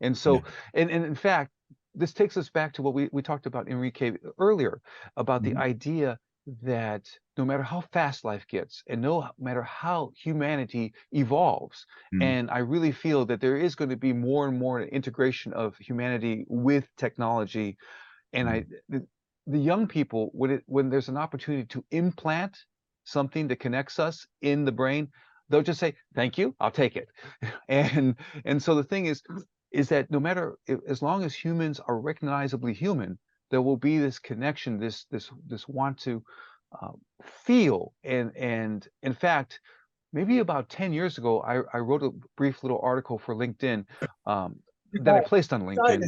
And so, and in fact, this takes us back to what we talked about, Enrique, earlier, about the idea that no matter how fast life gets and no matter how humanity evolves, and I really feel that there is going to be more and more integration of humanity with technology, and the young people, when there's an opportunity to implant something that connects us in the brain, they'll just say, thank you, I'll take it. And so the thing is that no matter, as long as humans are recognizably human, there will be this connection, this want to feel. And in fact, maybe about 10 years ago, I wrote a brief little article for LinkedIn that I placed on LinkedIn.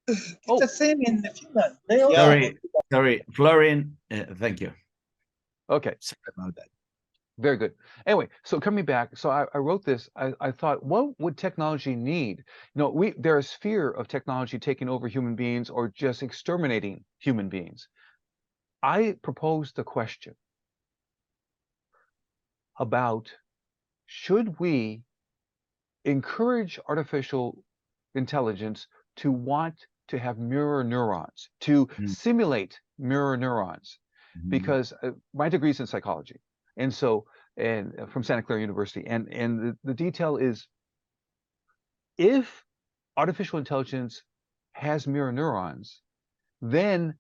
It's a thing in the Finland. Sorry, Florian. Thank you. Okay. Sorry about that. Very good. Anyway, so coming back, so I wrote this. I thought, what would technology need? There is fear of technology taking over human beings or just exterminating human beings. I proposed a question about, should we encourage artificial intelligence to want to have mirror neurons, to simulate mirror neurons? Because my degree is in psychology. And so, and from Santa Clara University, and the detail is, if artificial intelligence has mirror neurons, then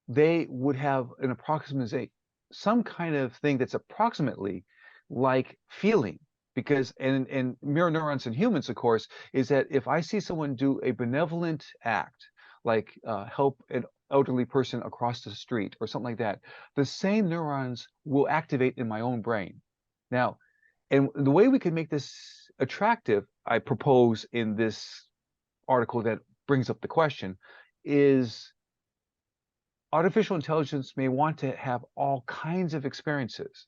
they would have an approximate, some kind of thing that's approximately like feeling. Because, and mirror neurons in humans, of course, is that if I see someone do a benevolent act, like help an elderly person across the street or something like that, the same neurons will activate in my own brain. Now, and the way we can make this attractive, I propose in this article that brings up the question, is artificial intelligence may want to have all kinds of experiences.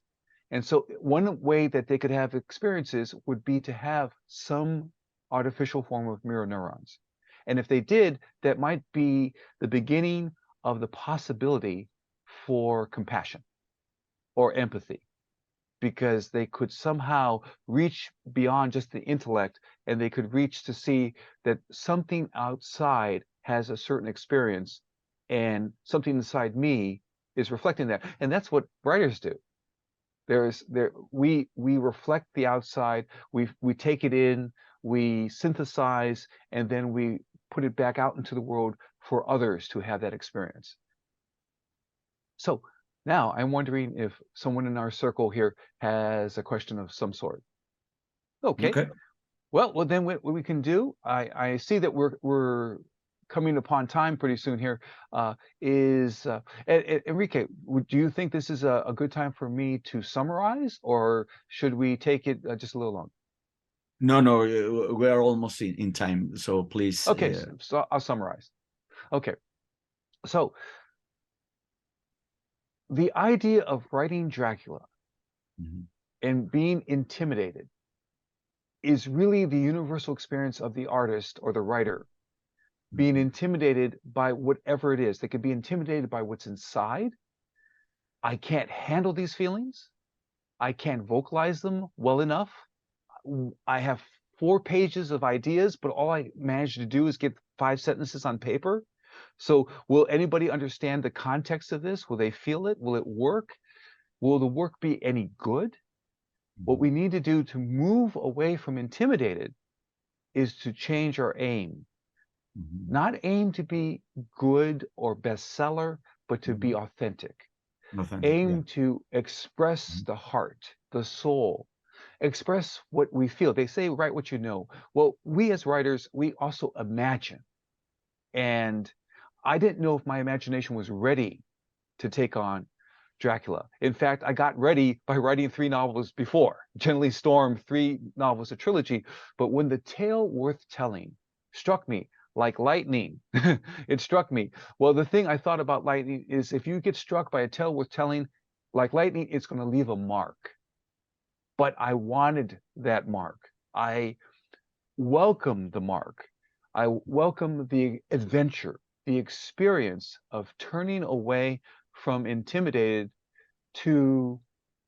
And so one way that they could have experiences would be to have some artificial form of mirror neurons. And if they did, that might be the beginning of the possibility for compassion or empathy, because they could somehow reach beyond just the intellect, and they could reach to see that something outside has a certain experience and something inside me is reflecting that. And that's what writers do. We reflect the outside, we take it in, we synthesize, and then we put it back out into the world for others to have that experience. So now I'm wondering if someone in our circle here has a question of some sort. Okay. Well, then what we can do, I see that we're coming upon time pretty soon here. Enrique, do you think this is a good time for me to summarize, or should we take it just a little long? No, we're almost in time, so please. Okay, so I'll summarize. Okay, so the idea of writing Dracula and being intimidated is really the universal experience of the artist or the writer, being intimidated by whatever it is. They could be intimidated by what's inside. I can't handle these feelings. I can't vocalize them well enough. I have 4 pages of ideas, but all I managed to do is get 5 sentences on paper. So will anybody understand the context of this? Will they feel it? Will it work? Will the work be any good? What we need to do to move away from intimidated is to change our aim. Not aim to be good or bestseller, but to be authentic. Aim to express the heart, the soul, express what we feel. They say, write what you know. Well, we as writers, we also imagine. And I didn't know if my imagination was ready to take on Dracula. In fact, I got ready by writing 3 novels before. Gently Storm, 3 novels, a trilogy. But when the tale worth telling struck me like lightning, it struck me. Well, the thing I thought about lightning is if you get struck by a tale worth telling like lightning, it's going to leave a mark. But I wanted that mark. I welcome the mark. I welcome the adventure, the experience of turning away from intimidated to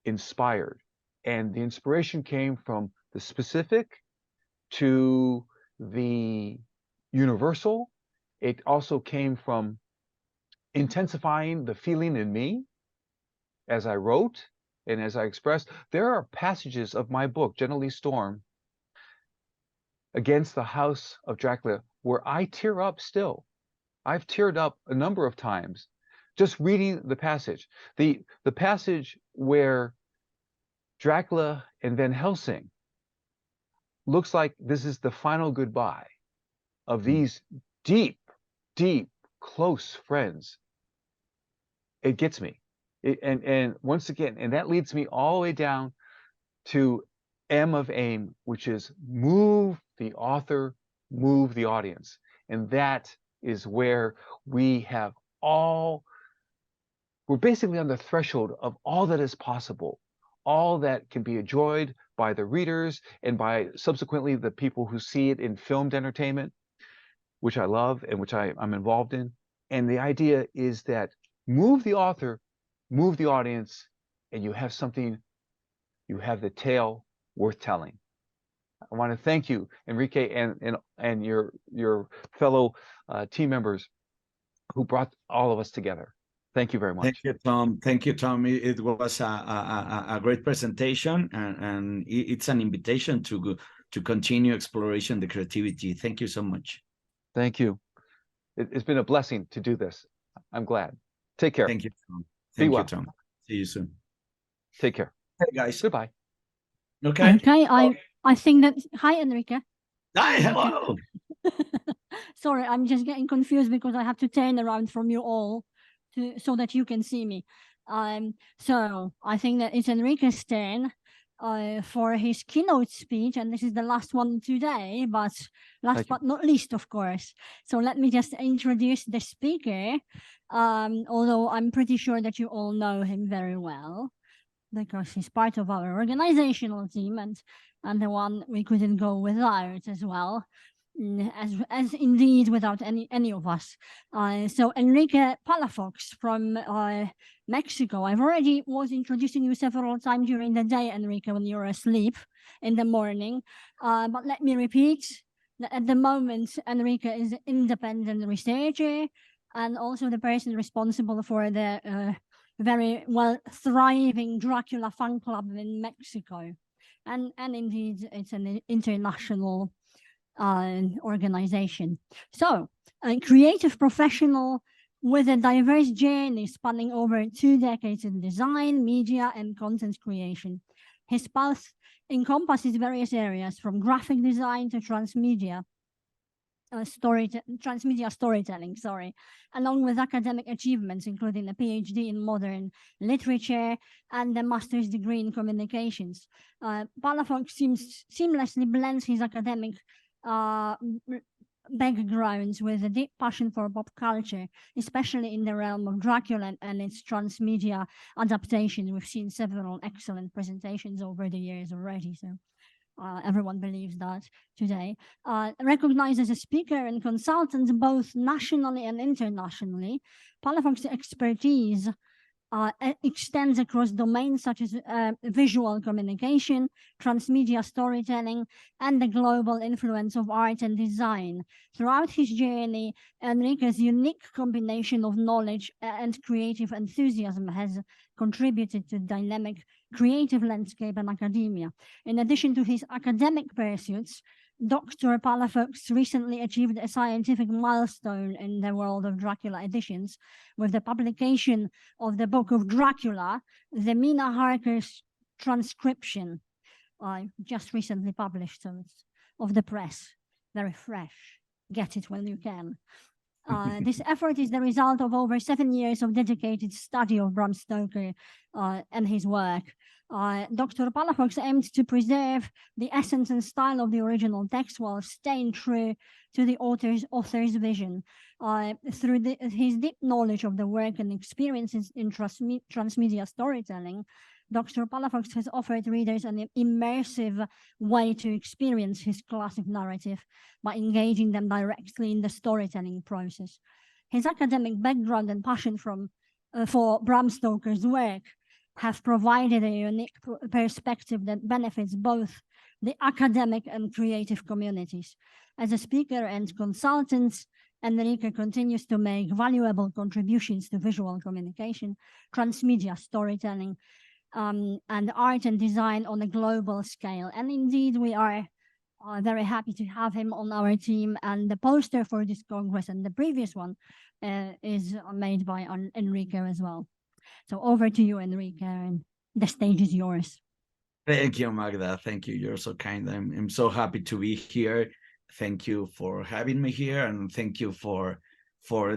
inspired. And the inspiration came from the specific to the universal. It also came from intensifying the feeling in me as I wrote and as I expressed. There are passages of my book, Gently Storm, Against the House of Dracula, where I tear up still. I've teared up a number of times just reading the passage. The passage where Dracula and Van Helsing looks like this is the final goodbye of these deep, close friends. It gets me. And once again, and that leads me all the way down to M of AIM, which is move the author, move the audience. And that is where we're basically on the threshold of all that is possible, all that can be enjoyed by the readers and by subsequently the people who see it in filmed entertainment, which I love and which I'm involved in. And the idea is that move the author, move the audience, and you have something, you have the tale worth telling. I want to thank you, Enrique, and your fellow team members who brought all of us together. Thank you very much. Thank you, Tom. Thank you, Tom. It was a great presentation, and it's an invitation to continue exploration, the creativity. Thank you so much. Thank you. It's been a blessing to do this. I'm glad. Take care. Thank you, Tom. Be well. Thank you, Tom. See you soon. Take care. Hey, guys. Goodbye. Okay. Okay. I think that. Hi, Enrique. Hi. Hello. Sorry, I'm just getting confused because I have to turn around from you all so that you can see me. So I think that it's Enrique's turn for his keynote speech, and this is the last one today, but last but not least, of course. So let me just introduce the speaker, although I'm pretty sure that you all know him very well, because he's part of our organizational team and the one we couldn't go without as well. As indeed without any of us. So Enrique Palafox from Mexico. I've already was introducing you several times during the day, Enrique, when you're asleep in the morning. But let me repeat that at the moment, Enrique is an independent researcher and also the person responsible for the very well thriving Dracula fan club in Mexico. And indeed, it's an international organization. So a creative professional with a diverse journey spanning over 2 decades in design, media, and content creation. His path encompasses various areas from graphic design to transmedia. transmedia storytelling, along with academic achievements, including a PhD in modern literature and a master's degree in communications. Palafox seamlessly blends his academic backgrounds with a deep passion for pop culture, especially in the realm of Dracula and its transmedia adaptation. We've seen several excellent presentations over the years already, so everyone believes that today. Recognized as a speaker and consultant both nationally and internationally, Palafox's expertise extends across domains such as visual communication, transmedia storytelling, and the global influence of art and design. Throughout his journey, Enrique's unique combination of knowledge and creative enthusiasm has contributed to dynamic creative landscape and academia. In addition to his academic pursuits, Dr. Palafox recently achieved a scientific milestone in the world of Dracula editions with the publication of the book of Dracula, the Mina Harker's transcription, just recently published, so it's of the press, very fresh. Get it when you can. This effort is the result of over 7 years of dedicated study of Bram Stoker and his work. Dr. Palafox aimed to preserve the essence and style of the original text while staying true to the author's vision. Through his deep knowledge of the work and experiences in transmedia storytelling, Dr. Palafox has offered readers an immersive way to experience his classic narrative by engaging them directly in the storytelling process. His academic background and passion for Bram Stoker's work have provided a unique perspective that benefits both the academic and creative communities. As a speaker and consultant, Enrique continues to make valuable contributions to visual communication, transmedia storytelling, and art and design on a global scale. And indeed, we are very happy to have him on our team. And the poster for this Congress and the previous one is made by Enrique as well. So over to you, Enrique, and the stage is yours. Thank you, Magda. Thank you. You're so kind. I'm so happy to be here. Thank you for having me here, and thank you for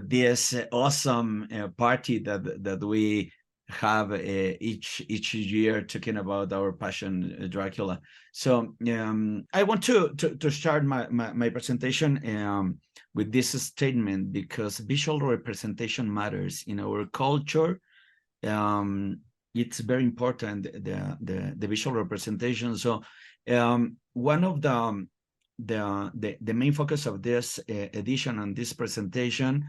this awesome party that we have each year talking about our passion, Dracula. So I want to start my presentation with this statement, because visual representation matters in our culture. It's very important, the visual representation. So one of the main focus of this edition and this presentation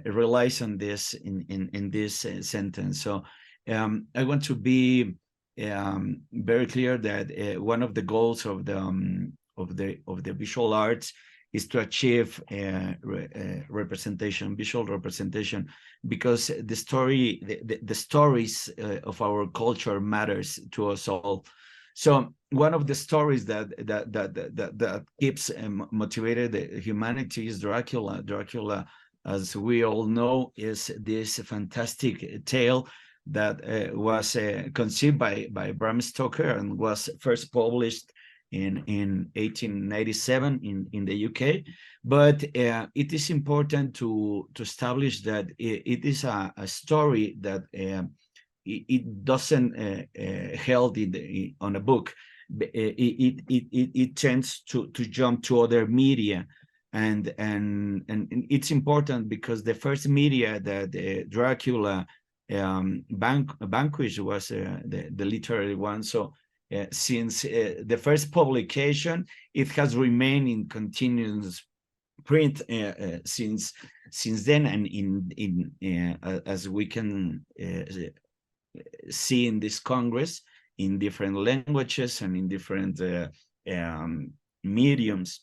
relies on this in this sentence. So I want to be very clear that one of the goals of the visual arts is to achieve representation, visual representation, because the stories of our culture matters to us all. So one of the stories that keeps motivated humanity is Dracula. Dracula, as we all know, is this fantastic tale that was conceived by Bram Stoker and was first published in 1897 in the UK. But it is important to establish that it is a story that it doesn't held on a book. It tends to jump to other media, and it's important because the first media that Dracula vanquished was the literary one. So since the first publication, it has remained in continuous print since then, and as we can see in this Congress, in different languages and in different mediums.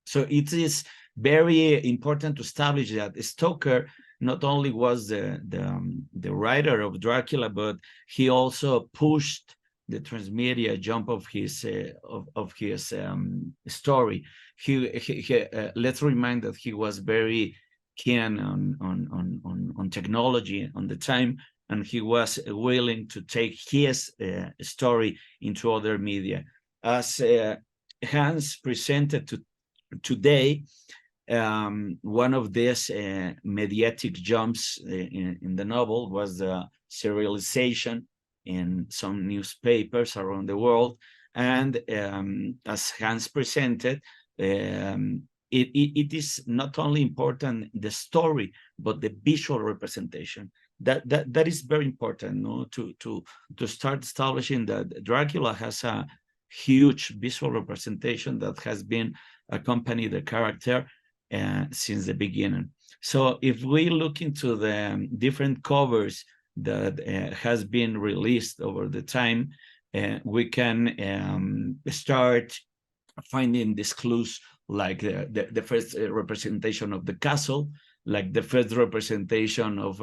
So it is very important to establish that Stoker not only was the writer of Dracula, but he also pushed the transmedia jump of his story. Let's remind that he was very keen on technology on the time, and he was willing to take his story into other media. As Hans presented today, One of these mediatic jumps in the novel was the serialization in some newspapers around the world. And as Hans presented, it is not only important the story, but the visual representation. That is very important, no? To start establishing that Dracula has a huge visual representation that has been accompanied the character since the beginning. So if we look into the different covers that has been released over the time, we can start finding these clues, like the first representation of the castle, like the first representation of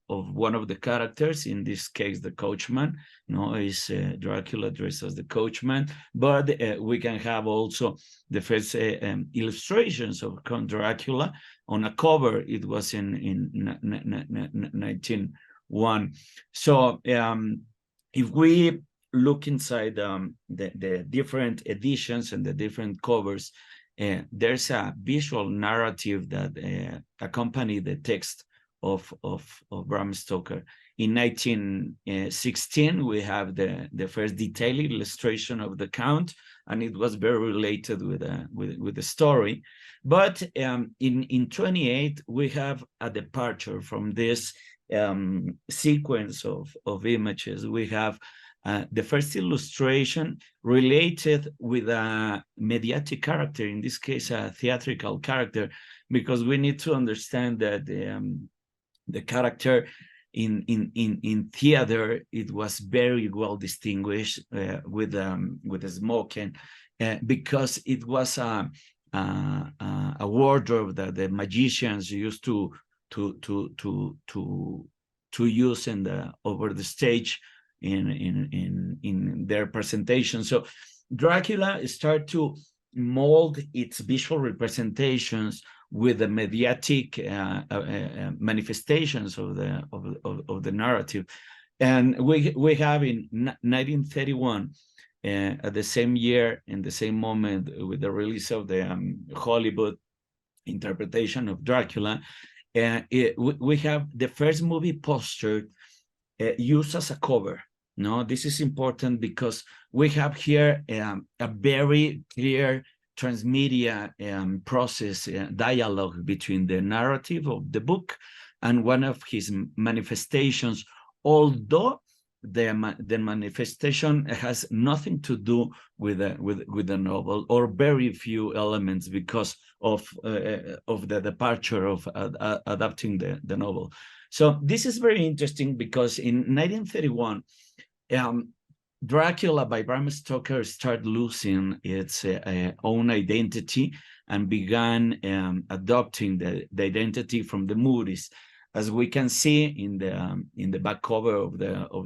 one of the characters, in this case the coachman, no, is Dracula dressed as the coachman. But we can have also the first illustrations of Count Dracula on a cover. It was in 1901. So if we look inside the different editions and the different covers, there's a visual narrative that accompanied the text of Bram Stoker. In 1916, we have the first detailed illustration of the Count, and it was very related with the story. But in 28, we have a departure from this sequence of images. We have the first illustration related with a mediatic character, in this case, a theatrical character, because we need to understand that the character in theater, it was very well distinguished with the smoking, because it was a wardrobe that the magicians used to use over the stage in their presentation. So Dracula started to mold its visual representations with the mediatic manifestations of the narrative. And we have in 1931, at the same year, in the same moment, with the release of the Hollywood interpretation of Dracula, we have the first movie poster used as a cover. No, this is important because we have here a very clear transmedia process, dialogue between the narrative of the book and one of his manifestations, although the manifestation has nothing to do with the novel, or very few elements, because of the departure of adapting the novel. So this is very interesting because in 1931, Dracula by Bram Stoker started losing its own identity and began adopting the identity from the movies. As we can see in the back cover of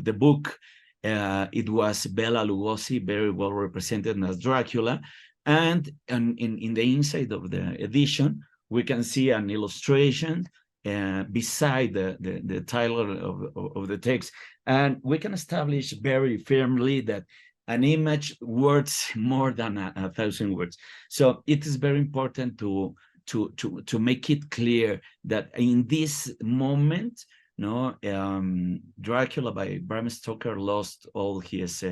the book, it was Bela Lugosi, very well represented as Dracula, and in the inside of the edition, we can see an illustration beside the title of the text, and we can establish very firmly that an image words more than 1,000 words. So it is very important to make it clear that in this moment, no, Dracula by Bram Stoker lost all his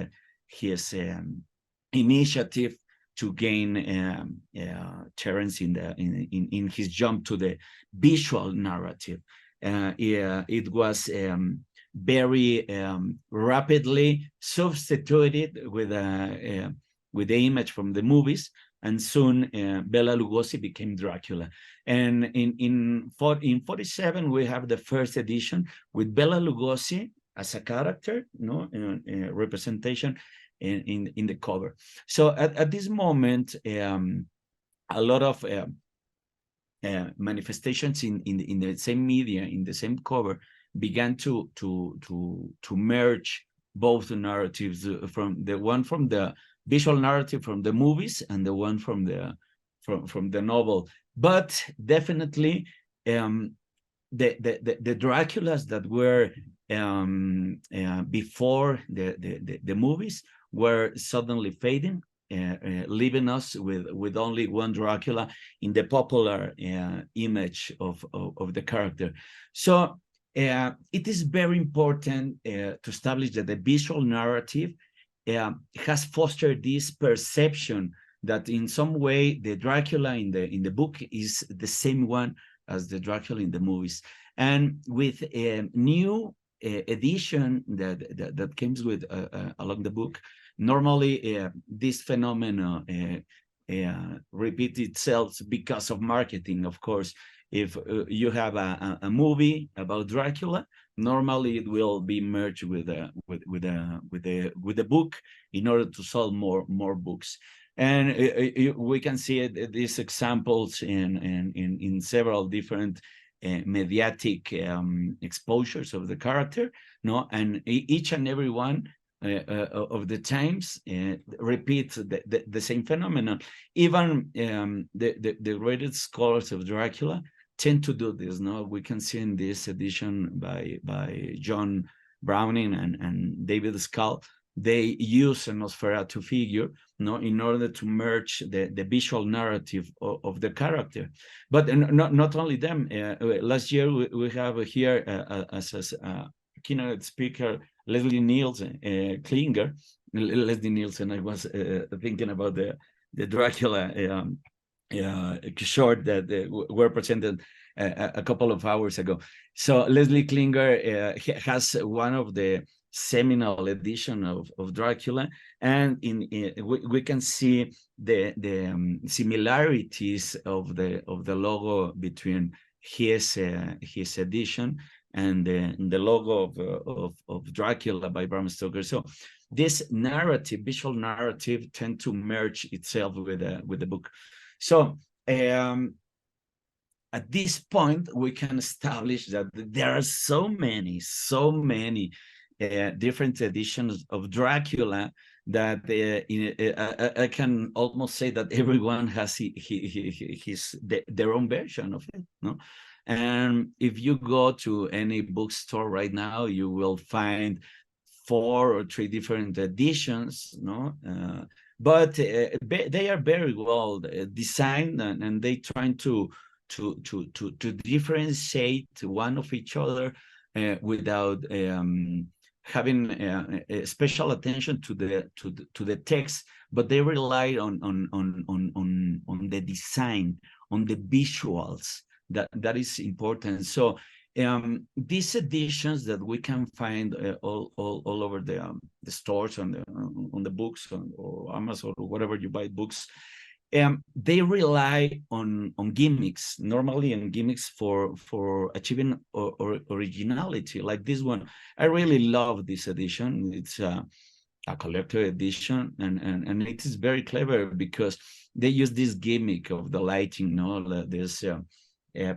initiative to gain Terence in his jump to the visual narrative. It was very rapidly substituted with the image from the movies, and soon Bela Lugosi became Dracula. And in 47, we have the first edition with Bela Lugosi as a character, no, representation in the cover. So at this moment, a lot of manifestations in the same media, in the same cover, began to merge both the narratives, from the visual narrative from the movies and the one from the novel. But definitely the Draculas that were before the movies were suddenly fading, leaving us with only one Dracula in the popular image of the character. So it is very important to establish that the visual narrative has fostered this perception that in some way the Dracula in the book is the same one as the Dracula in the movies. And with a new edition that comes with along the book, normally this phenomenon repeats itself because of marketing, of course. If you have a movie about Dracula, normally it will be merged with the book in order to sell more books. And we can see these examples in several different mediatic exposures of the character, no, and each and every one of the times repeats the same phenomenon. Even the greatest scholars of Dracula tend to do this. No, we can see in this edition by John Browning and David Scull, they use a Nosferatu figure, no, in order to merge the visual narrative of the character. But not only them. Last year we have here as a keynote speaker Leslie Nielsen, Klinger. Leslie Nielsen. I was thinking about the Dracula short that were presented a couple of hours ago. So Leslie Klinger has one of the seminal edition of Dracula, and we can see the similarities of the logo between his edition and the logo of Dracula by Bram Stoker. So this narrative, visual narrative, tend to merge itself with the book. So at this point, we can establish that there are so many different editions of Dracula that I can almost say that everyone has their own version of it, no? And if you go to any bookstore right now, you will find 4 or 3 different editions, no? But they are very well designed, and they trying to differentiate one of each other without having special attention to the text, but they rely on the design, on the visuals. That is important. So these editions that we can find all over the stores, on the books, or Amazon, or whatever you buy books, they rely on gimmicks, normally on gimmicks for achieving originality, like this one. I really love this edition. It's a collector edition, and it is very clever because they use this gimmick of the lighting, no, this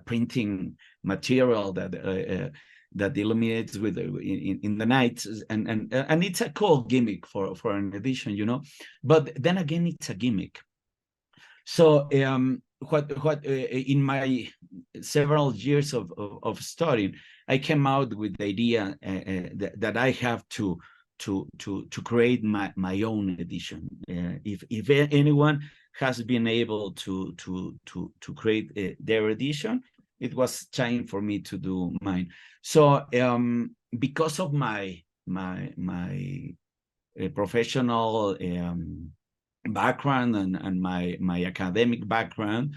printing material that illuminates with in the night, and it's a cool gimmick for an edition, you know. But then again, it's a gimmick. So what in my several years of studying, I came out with the idea that I have to create my own edition. If anyone has been able to create their edition, it was time for me to do mine. So because of my professional background and my academic background,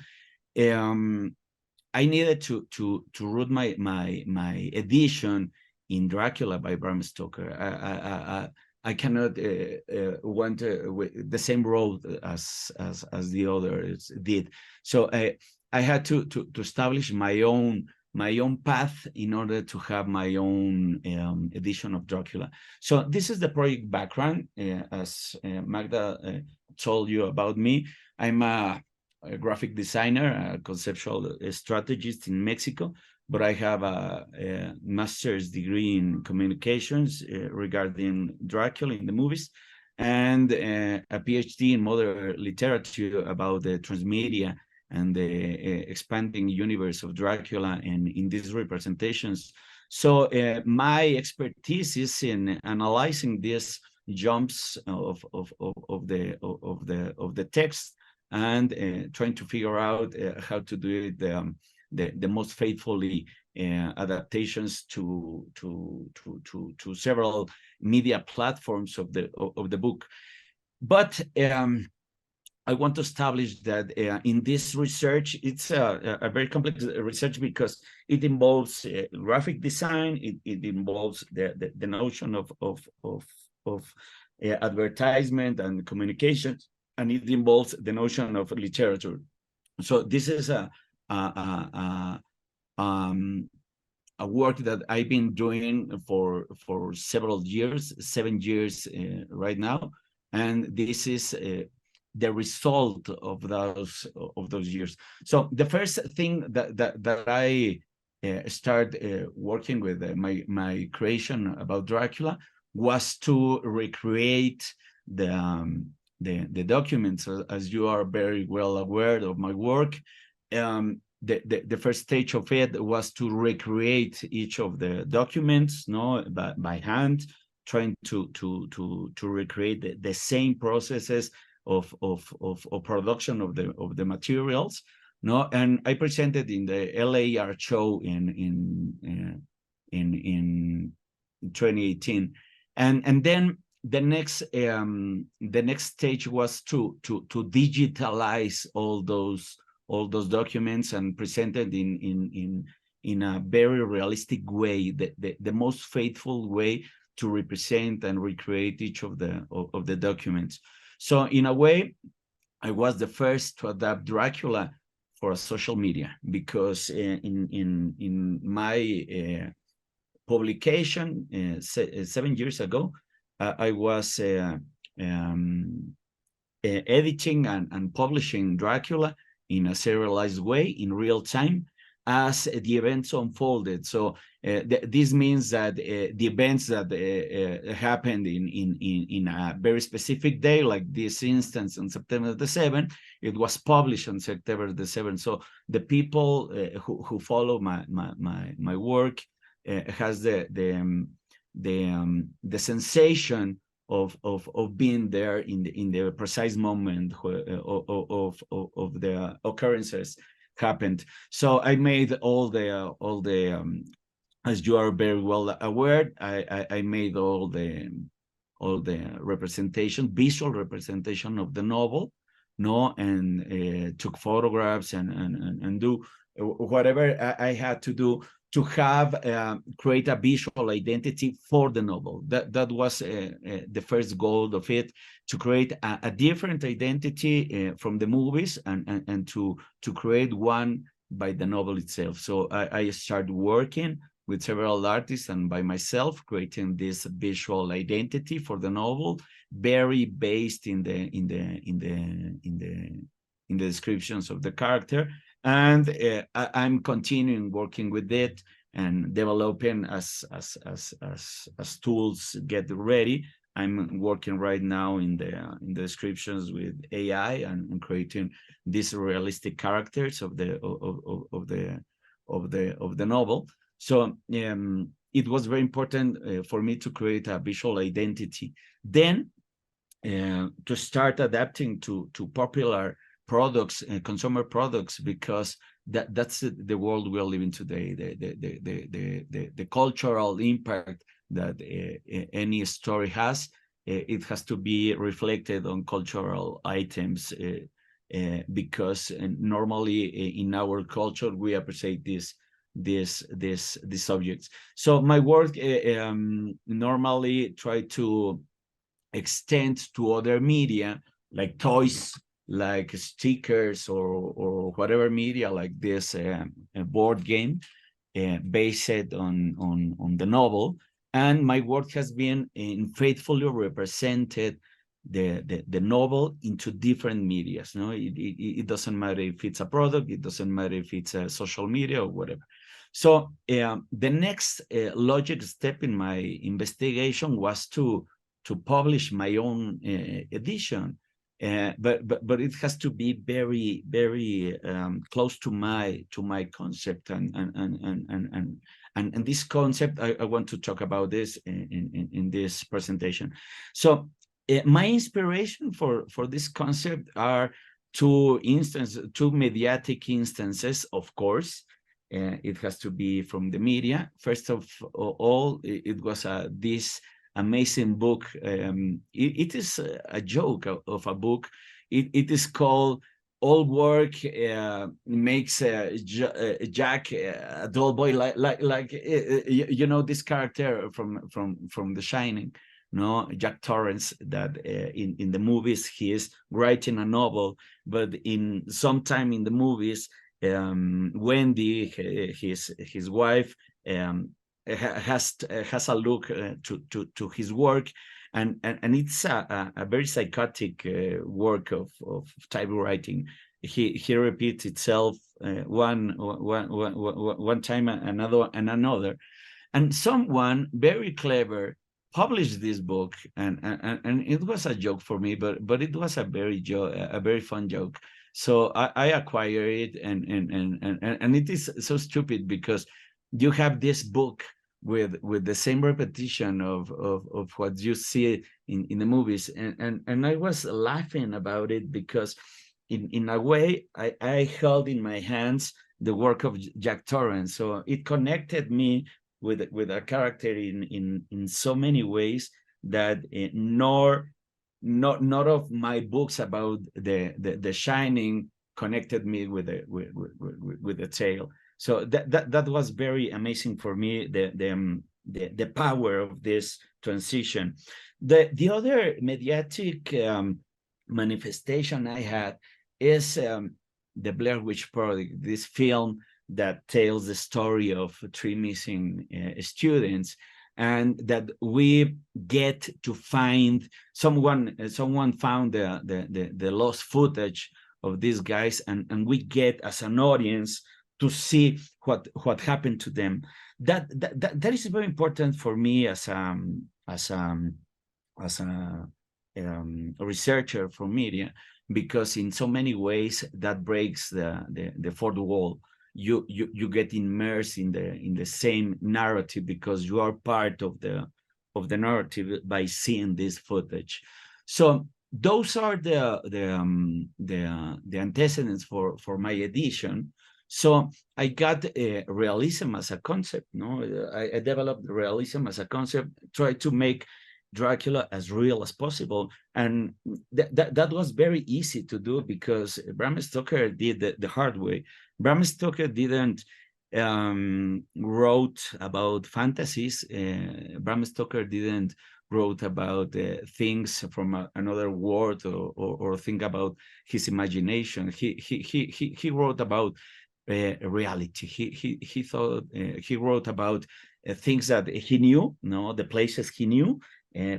I needed to root my edition in Dracula by Bram Stoker. I cannot went with the same road as the others did. So I had to establish my own path in order to have my own edition of Dracula. So this is the project background. As Magda told you about me, I'm a graphic designer, a conceptual strategist in Mexico, but I have a master's degree in communications regarding Dracula in the movies, and a PhD in modern literature about the transmedia and the expanding universe of Dracula and in these representations. So my expertise is in analyzing this jumps of the text, and trying to figure out how to do it the most faithfully, adaptations to several media platforms of the book. But I want to establish that in this research, it's a very complex research because it involves graphic design, it involves the notion of advertisement and communications, and it involves the notion of literature. So this is a work that I've been doing for several years, 7 years right now, and this is the result of those years. So the first thing that I start working with my creation about Dracula was to recreate the documents. As you are very well aware of my work, the first stage of it was to recreate each of the documents, by hand, trying to recreate the same processes of production of the materials, and I presented in the LA Art Show in 2018, and then the next stage was to digitalize all those documents and presented in a very realistic way, the most faithful way to represent and recreate each of the documents. So in a way, I was the first to adapt Dracula for a social media, because in my publication 7 years ago, I was editing and publishing Dracula in a serialized way in real time as the events unfolded. So this means that the events that happened in a very specific day, like this instance on September the 7th, it was published on September the 7th. So the people who follow my work has the sensation of being there in the precise moment of the occurrences happened. So I made all the as you are very well aware, I made all the representation, visual representation of the novel, and took photographs and do whatever I had to do to have create a visual identity for the novel. That was the first goal of it, to create a different identity from the movies and to create one by the novel itself. So I started working with several artists and by myself, creating this visual identity for the novel, very based in the descriptions of the character. And I'm continuing working with it and developing as tools get ready. I'm working right now in the descriptions with AI and creating these realistic characters of the novel. So it was very important for me to create a visual identity. Then to start adapting to popular products and consumer products, because that's the world we're living today. The cultural impact that any story has, it has to be reflected on cultural items, because normally in our culture we appreciate these subjects. So my work normally try to extend to other media, like toys, like stickers, or whatever media, like this a board game based on the novel. And my work has been faithfully represented the novel into different medias. It doesn't matter if it's a product, it doesn't matter if it's a social media or whatever. So the next logic step in my investigation was to publish my own edition. but it has to be very, very close to my concept, and this concept, I want to talk about this in this presentation. So my inspiration for this concept are two mediatic instances, of course. It has to be from the media. First of all, it was this amazing book. It is a joke of a book. It is called "All Work Makes Jack a Dull Boy," like you know, this character from The Shining, no, Jack Torrance, that in the movies he is writing a novel, but in sometime in the movies, Wendy, his wife, has a look to his work, and it's a very psychotic work of typewriting. He repeats itself one time, another, and someone very clever published this book, and it was a joke for me, but it was a very fun joke. So I acquired it, and it is so stupid because you have this book with the same repetition of what you see in the movies, and I was laughing about it because in a way I held in my hands the work of Jack Torrance, so it connected me with a character in so many ways that not of my books about the Shining connected me with the tale. So that was very amazing for me, the power of this transition. The other mediatic manifestation I had is the Blair Witch Project, this film that tells the story of three missing students, and that we get to find someone found the lost footage of these guys, and we get as an audience to see what happened to them. That is very important for me as a researcher for media, because in so many ways that breaks the fourth wall. You get immersed in the same narrative because you are part of the narrative by seeing this footage. So those are the antecedents for my edition. So I got realism as a concept. No, I developed realism as a concept, tried to make Dracula as real as possible, and that was very easy to do because Bram Stoker did the hard way. Bram Stoker didn't wrote about fantasies. Bram Stoker didn't wrote about things from another world or think about his imagination. He wrote about reality. He thought he wrote about things that he knew, no, the places he knew,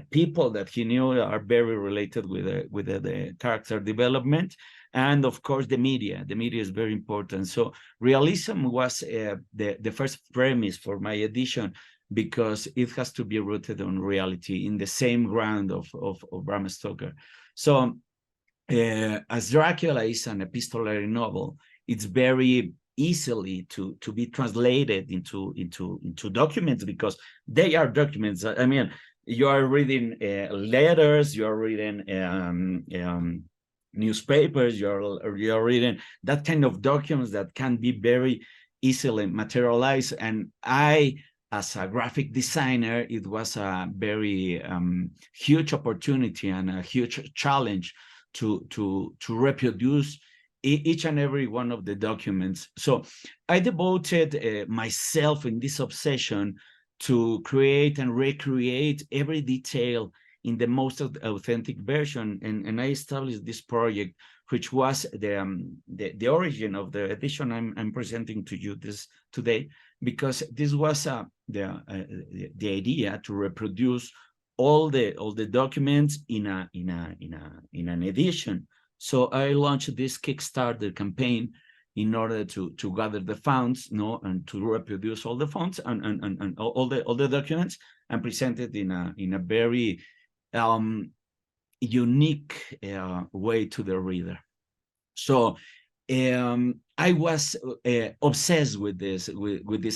people that he knew are very related with the character development, and of course the media. The media is very important. So realism was the first premise for my edition, because it has to be rooted on reality, in the same ground of Bram Stoker. So as Dracula is an epistolary novel, it's very easily to be translated into documents, because they are documents. I mean, you are reading letters, you are reading newspapers, you're reading that kind of documents that can be very easily materialized. And I, as a graphic designer, it was a very huge opportunity and a huge challenge to reproduce each and every one of the documents. So I devoted myself in this obsession to create and recreate every detail in the most authentic version. And I established this project, which was the origin of the edition I'm presenting to you today, because this was the idea to reproduce all the documents in an edition. So I launched this Kickstarter campaign in order to gather the funds, and to reproduce all the funds and all the documents, and present it in a very unique way to the reader. So I was obsessed with this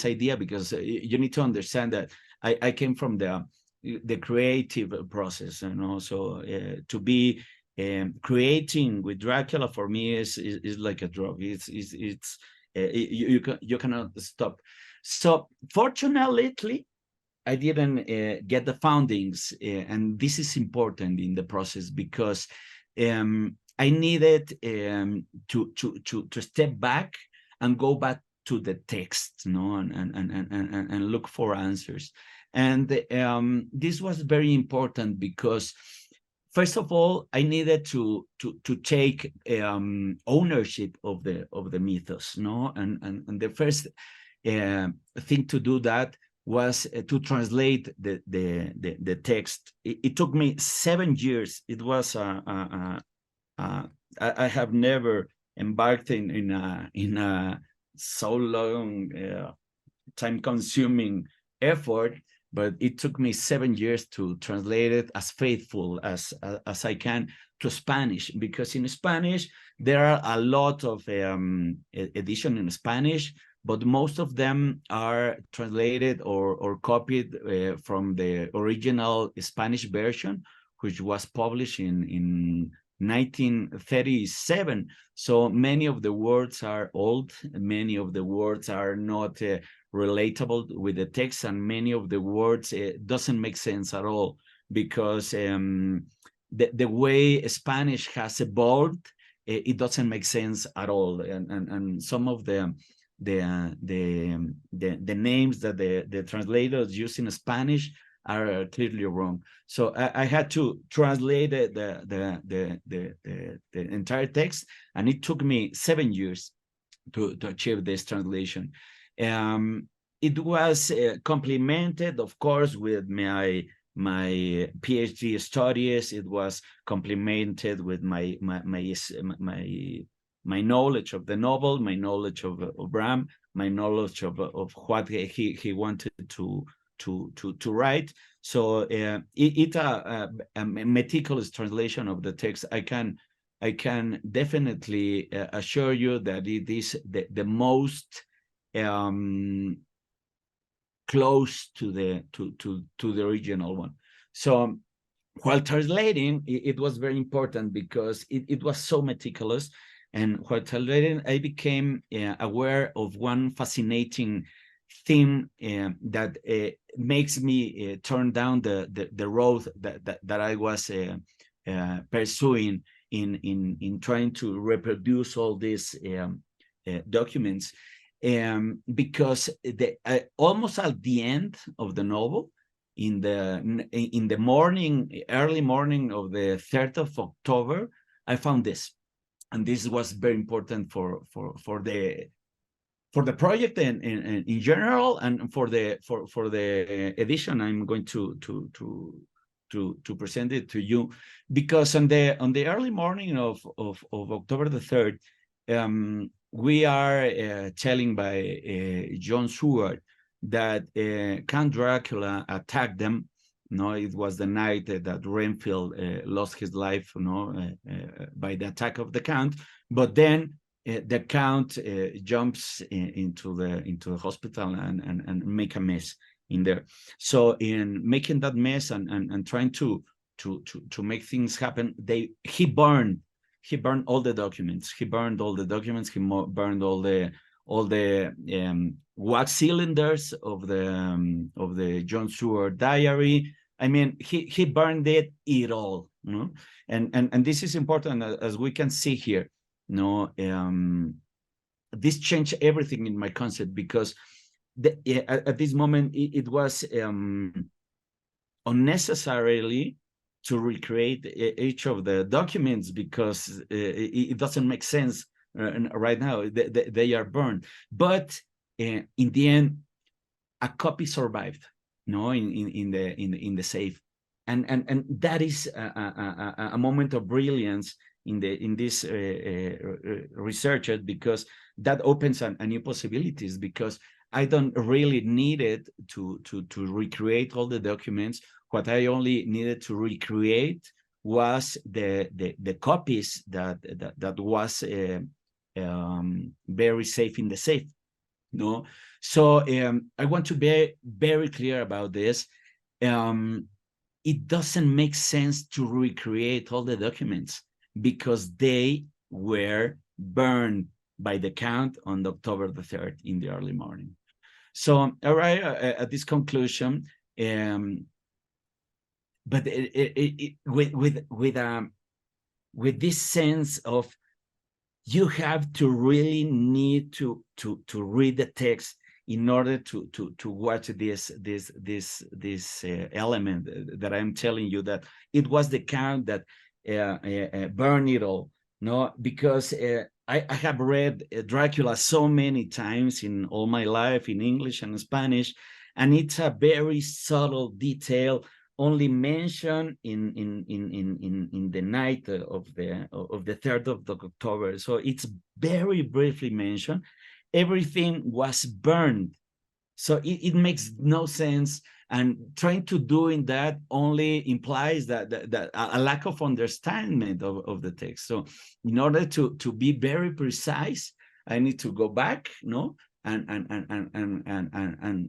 idea, because you need to understand that I came from the creative process, and also to be creating with Dracula for me is like a drug. You cannot stop. So fortunately, I didn't get the foundings, and this is important in the process, because I needed to step back and go back to the text, and look for answers. And this was very important, because first of all, I needed to take ownership of the mythos, and the first thing to do that was to translate the text. It took me 7 years. It was I have never embarked in a so long time-consuming effort, but it took me 7 years to translate it as faithful as I can to Spanish, because in Spanish there are a lot of edition in Spanish, but most of them are translated or copied from the original Spanish version, which was published in 1937. So many of the words are old, many of the words are not relatable with the text, and many of the words doesn't make sense at all, because the way Spanish has evolved, it doesn't make sense at all, and some of the names that the translators use in Spanish are clearly wrong. So I had to translate the entire text, and it took me 7 years to achieve this translation. It was complemented, of course, with my PhD studies. It was complemented with my knowledge of the novel, my knowledge of Bram, my knowledge of what he wanted to write. So it's a meticulous translation of the text. I can definitely assure you that it is the most close to the original one. So while translating, it was very important, because it was so meticulous. And while translating, I became aware of one fascinating theme that makes me turn down the road that I was pursuing in trying to reproduce all these documents, because almost at the end of the novel, in the morning, early morning of the 3rd of October, I found this. And this was very important for the project and in general, and for the edition I'm going to present it to you, because on the early morning of October the 3rd, we are telling by John Seward that Count Dracula attacked them. It was the night that Renfield lost his life, by the attack of the Count. But then the Count jumps into the hospital and make a mess in there. So in making that mess and trying to make things happen, he burned all the documents. He burned all the documents. He burned all the wax cylinders of the John Seward diary. I mean, he burned it all. And this is important, as we can see here. This changed everything in my concept, because at this moment it was unnecessarily to recreate each of the documents, because it doesn't make sense right now. They are burned, but in the end, a copy survived, in the safe, and that is a moment of brilliance in this research, because that opens a new possibilities, because I don't really need it to recreate all the documents. What I only needed to recreate was the copies that was very safe in the safe. No, so I want to be very clear about this. It doesn't make sense to recreate all the documents because they were burned by the count on October the 3rd in the early morning. So, all right, at this conclusion, but with this sense of you have to really need to read the text in order to watch this element that I'm telling you, that it was the count that burned it all. No, because I have read Dracula so many times in all my life in English and Spanish, and it's a very subtle detail only mentioned in the night of the 3rd of October. So it's very briefly mentioned. Everything was burned. So it makes no sense. And trying to doing that only implies that a lack of understanding of the text. So in order to be very precise, I need to go back, no, and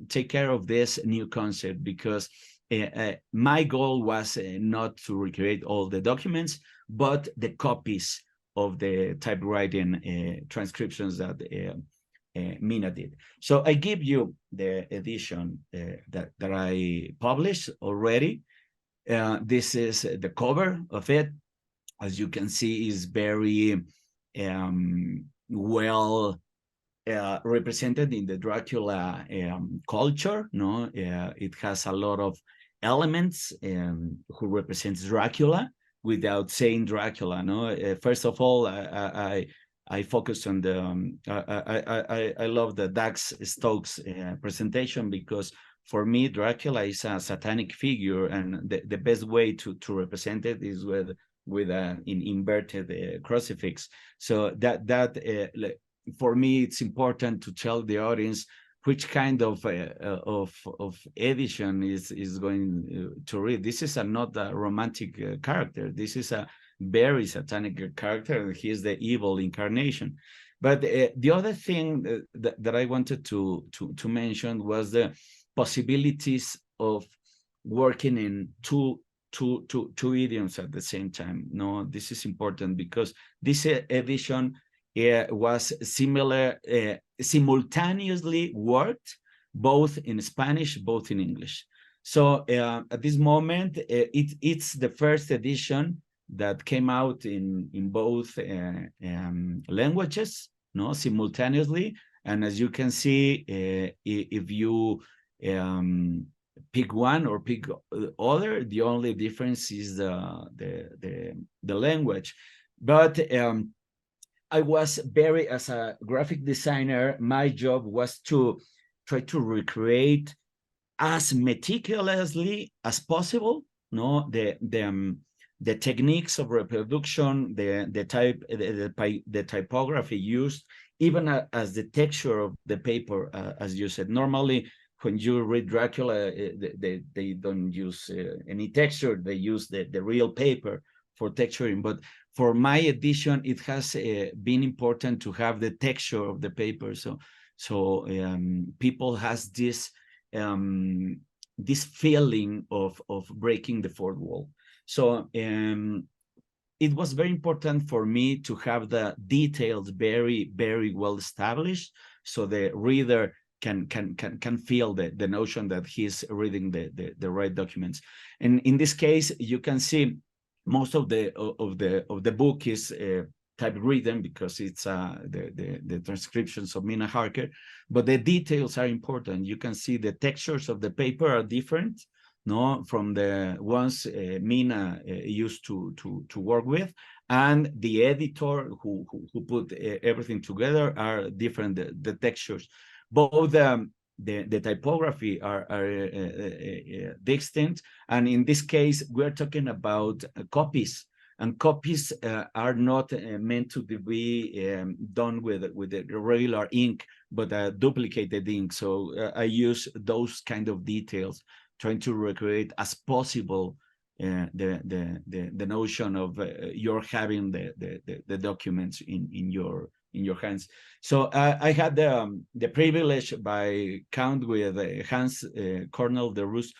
take care of this new concept, because my goal was not to recreate all the documents, but the copies of the typewriting transcriptions that Mina did. So I give you the edition that I published already. This is the cover of it. As you can see, is very well represented in the Dracula culture. No, it has a lot of elements who represents Dracula without saying Dracula. No, first of all, I focus on the I love the Dax Stokes presentation, because for me Dracula is a satanic figure, and the best way to represent it is with an inverted crucifix. So that for me it's important to tell the audience which kind of edition is going to read. This is not a romantic character. This is a very satanic character, and he is the evil incarnation. But the other thing that I wanted to mention was the possibilities of working in two idioms at the same time. No, this is important because this edition was simultaneously worked both in Spanish, both in English. So at this moment, it's the first edition that came out in both languages, no, simultaneously. And as you can see, if you pick one or pick other, the only difference is the language. But I was as a graphic designer, my job was to try to recreate as meticulously as possible, no, the techniques of reproduction, the typography used, even as the texture of the paper, as you said. Normally, when you read Dracula, they don't use any texture. They use the real paper for texturing. But for my edition, it has been important to have the texture of the paper. So people has this feeling of breaking the fourth wall. So it was very important for me to have the details very, very well established, so the reader can feel the notion that he's reading the right documents. And in this case, you can see most of the book is typewritten because it's the transcriptions of Mina Harker, but the details are important. You can see the textures of the paper are different, no, from the ones Mina used to work with, and the editor who put everything together are different. The textures, both the typography are distinct, and in this case we're talking about copies, and copies are not meant to be done with the regular ink, but duplicated ink. So I use those kind of details, trying to recreate as possible the notion of you're having the documents in your hands. So I had the privilege by count with Hans Cornel de Roos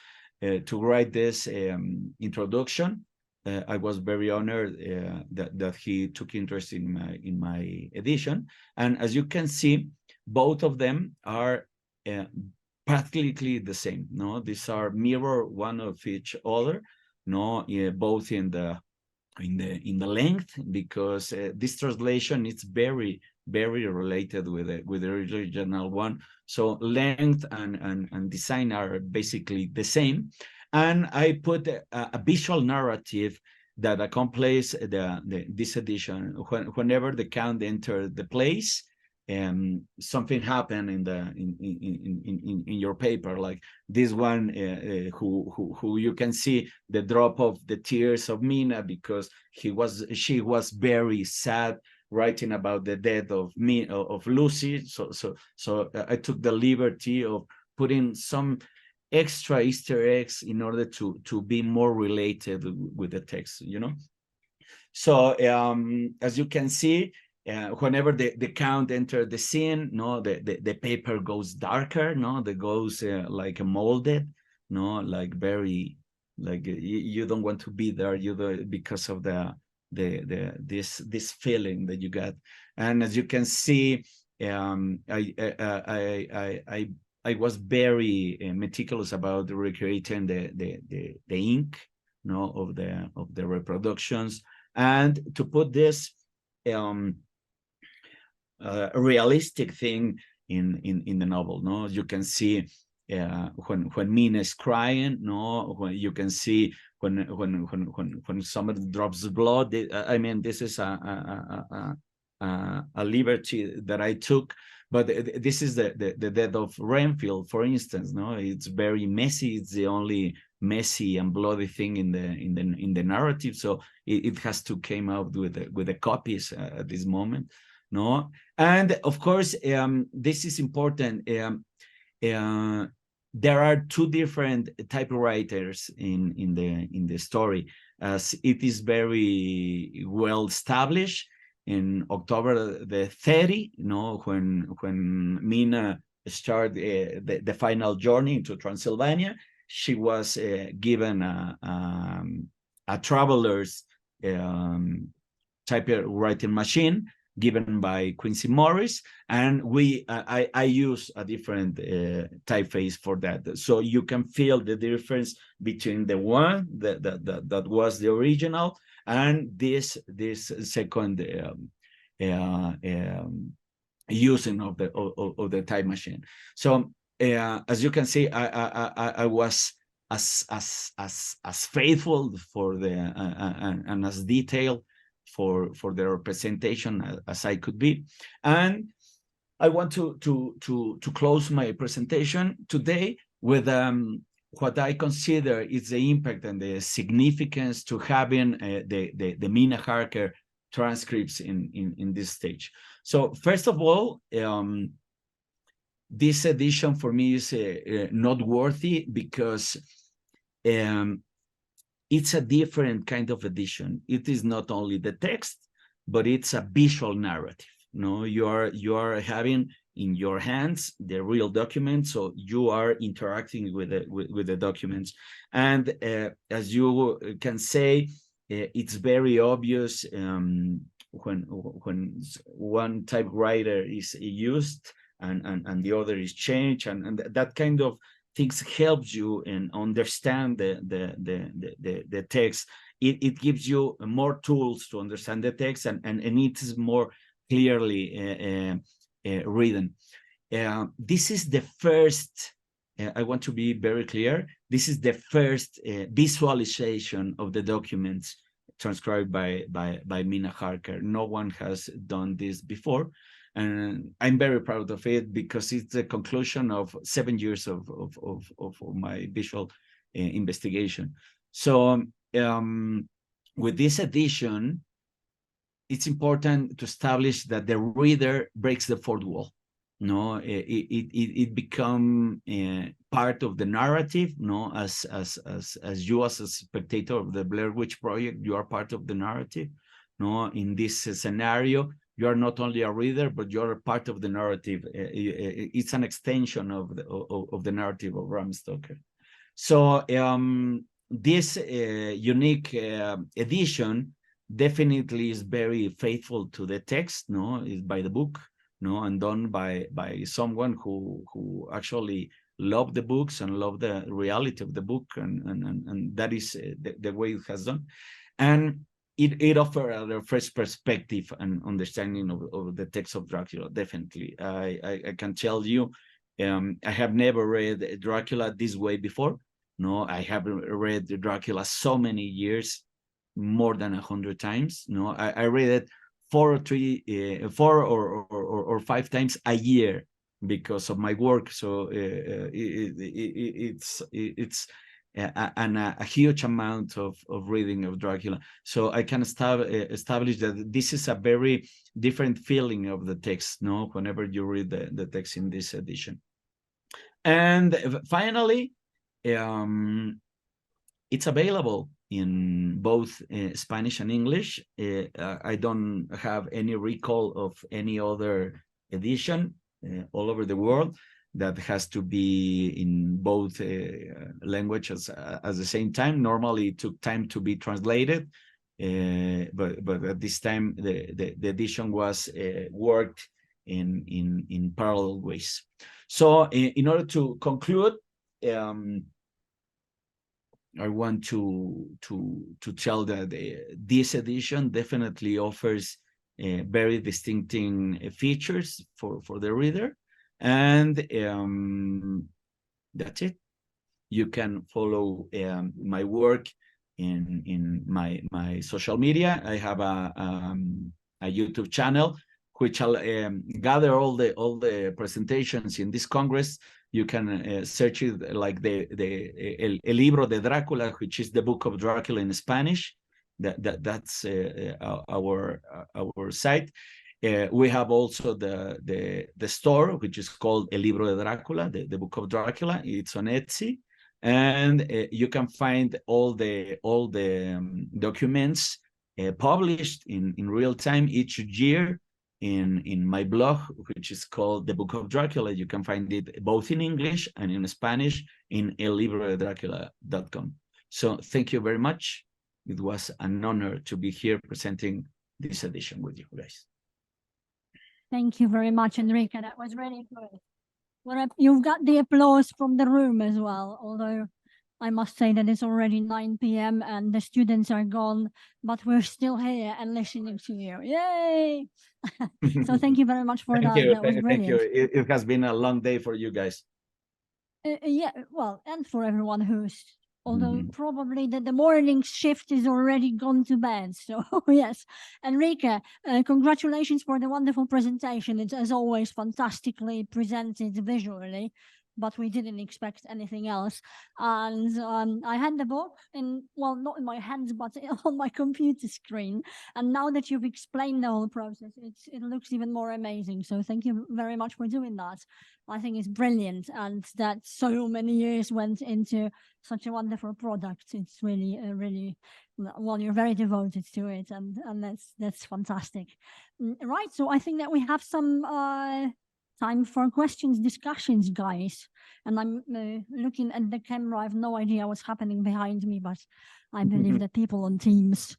to write this introduction. I was very honored that he took interest in my edition, and as you can see, both of them are practically the same. No, these are mirror one of each other. No, both in the length, because this translation is very related with the original one. So length and design are basically the same. And I put a visual narrative that accompanies this edition. Whenever the count entered the place, something happened in your paper, like this one, who you can see the drop of the tears of Mina, because she was very sad, writing about the death of Lucy. So I took the liberty of putting some extra Easter eggs in order to be more related with the text, you know. So as you can see, whenever the count entered the scene, no, the paper goes darker, no, the goes like molded, no, like very, like you don't want to be there, because of this feeling that you get. And as you can see, I was very meticulous about recreating the ink, no, of the reproductions, and to put this realistic thing in the novel. No, you can see when Mina is crying. No, when you can see when somebody drops blood. I mean, this is a liberty that I took. But this is the death of Renfield, for instance. No, it's very messy. It's the only messy and bloody thing in the narrative. So it has to came out with the copies at this moment. No, and of course, this is important. There are two different typewriters in the story, as it is very well established. In October the 30, you know, when Mina started the final journey into Transylvania, she was given a traveler's typewriting machine given by Quincy Morris, and I use a different typeface for that, so you can feel the difference between the one that was the original and this second using of the type machine. So as you can see, I was as faithful for the and as detailed for the representation as I could be. And I want to close my presentation today with what I consider is the impact and the significance to having the Mina Harker transcripts in this stage. So first of all, this edition for me is noteworthy because it's a different kind of edition. It is not only the text, but it's a visual narrative. No, you are having in your hands the real document, so you are interacting with the documents. And as you can say, it's very obvious when one typewriter is used and the other is changed, and that kind of things helps you in understand the text. It gives you more tools to understand the text, and it is more clearly written. This is the first, I want to be very clear, this is the first visualization of the documents transcribed by Mina Harker. No one has done this before, and I'm very proud of it because it's the conclusion of 7 years of my visual investigation. So with this edition, it's important to establish that the reader breaks the fourth wall. No, it become part of the narrative. No, as you as a spectator of the Blair Witch Project, you are part of the narrative. No, in this scenario, you are not only a reader, but you're a part of the narrative. It's an extension of the narrative of Bram Stoker. So this unique edition definitely is very faithful to the text. No, is by the book. No, and done by someone who actually loved the books and loved the reality of the book, and that is the way it has done, and it offers a fresh perspective and understanding of the text of Dracula. Definitely, I can tell you, I have never read Dracula this way before. No, I have read Dracula so many years, more than 100 times. No, I read it 4 or 5 times a year because of my work. So it's a huge amount of reading of Dracula. So I can establish that this is a very different feeling of the text, no, whenever you read the text in this edition. And finally, it's available in both Spanish and English. I don't have any recall of any other edition all over the world that has to be in both languages at the same time. Normally, it took time to be translated, but at this time, the edition was worked in parallel ways. So, in order to conclude, I want to tell that this edition definitely offers very distinctive features for the reader, and that's it. You can follow my work in my social media. I have a YouTube channel which I'll gather all the presentations in this Congress. You can search it like El Libro de Drácula, which is the book of Dracula in Spanish. That's our site. We have also the store, which is called El Libro de Drácula, the book of Dracula. It's on Etsy, and you can find all the documents published in real time each year in my blog, which is called The Book of Dracula. You can find it both in English and in Spanish in ellibrodedracula.com. So thank you very much. It was an honor to be here presenting this edition with you guys. Thank you very much, Enrique. That was really good. Well, you've got the applause from the room as well, although I must say that it's already 9 p.m. and the students are gone, but we're still here and listening to you. Yay! So thank you very much for that. That was brilliant. Thank you. It has been a long day for you guys. Yeah, well, and for everyone who's, although probably the morning shift is already gone to bed. So yes, Enrique, congratulations for the wonderful presentation. It's as always fantastically presented visually, but we didn't expect anything else. And I had the book in, well, not in my hands, but on my computer screen. And now that you've explained the whole process, it looks even more amazing. So thank you very much for doing that. I think it's brilliant, and that so many years went into such a wonderful product. It's really, really, well, you're very devoted to it, and that's fantastic. Right, so I think that we have some time for questions, discussions, guys. And I'm looking at the camera. I have no idea what's happening behind me, but I believe that people on Teams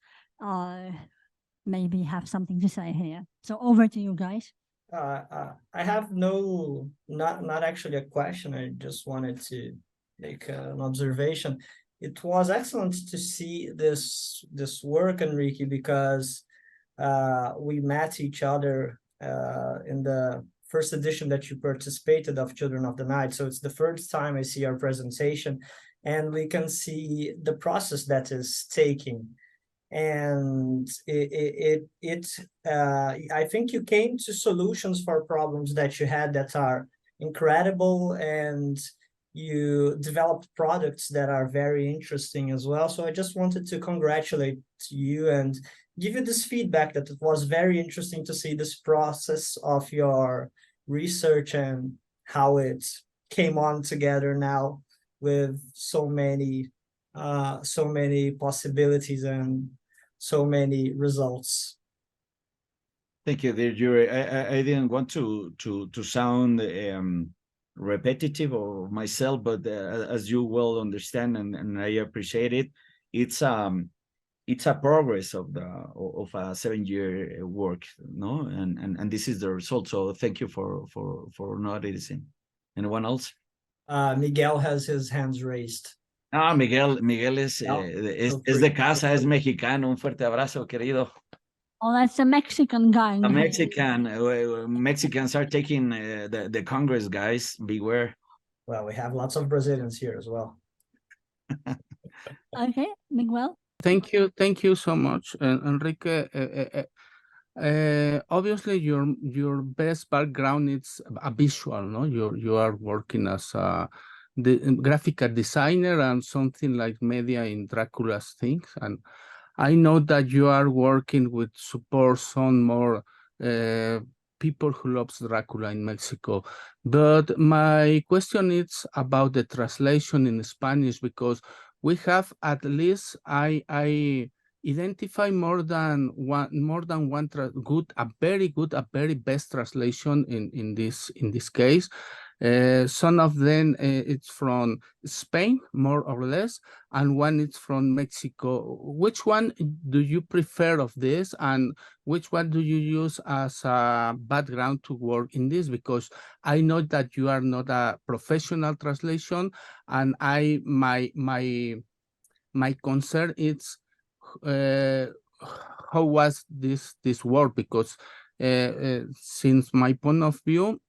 maybe have something to say here. So over to you guys. I have not actually a question. I just wanted to make an observation. It was excellent to see this work, Enrique, because we met each other in the first edition that you participated of Children of the Night. So it's the first time I see our presentation, and we can see the process that is taking. And I think you came to solutions for problems that you had that are incredible, and you developed products that are very interesting as well. So I just wanted to congratulate you and give you this feedback that it was very interesting to see this process of your research and how it came on together now with so many possibilities and so many results. Thank you, dear Yuri. I didn't want to sound repetitive of myself, but as you well understand, and I appreciate it, it's a progress of a 7-year work, no, and this is the result. So thank you for noticing. Anyone else? Miguel has his hands raised. Miguel es de casa, es mexicano. Un fuerte abrazo, querido. Oh, that's a Mexican gang. A Mexican. Mexicans are taking the Congress, guys. Beware. Well, we have lots of Brazilians here as well. Okay, Miguel. Thank you so much, Enrique. Obviously, your best background is a visual, no? You are working as the graphic designer and something like media in Dracula's things, and I know that you are working with support some more people who loves Dracula in Mexico. But my question is about the translation in Spanish, because we have at least I identify more than one very best translation in this case. Some of them it's from Spain, more or less, and one is from Mexico. Which one do you prefer of this, and which one do you use as a background to work in this? Because I know that you are not a professional translation, and my concern is how was this work? Because since my point of view,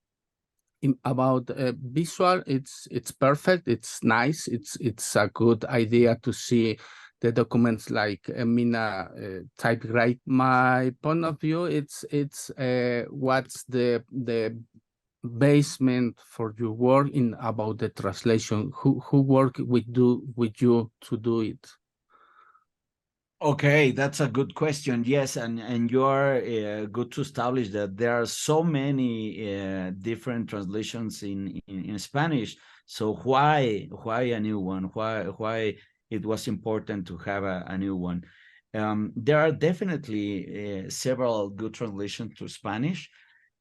about visual, it's perfect, it's nice, it's a good idea to see the documents like Mina typewrite. My point of view, it's what's the basement for your work in about the translation? Who work with you to do it? Okay, that's a good question. Yes, and you are good to establish that there are so many different translations in Spanish. So why a new one? Why it was important to have a new one? There are definitely several good translations to Spanish.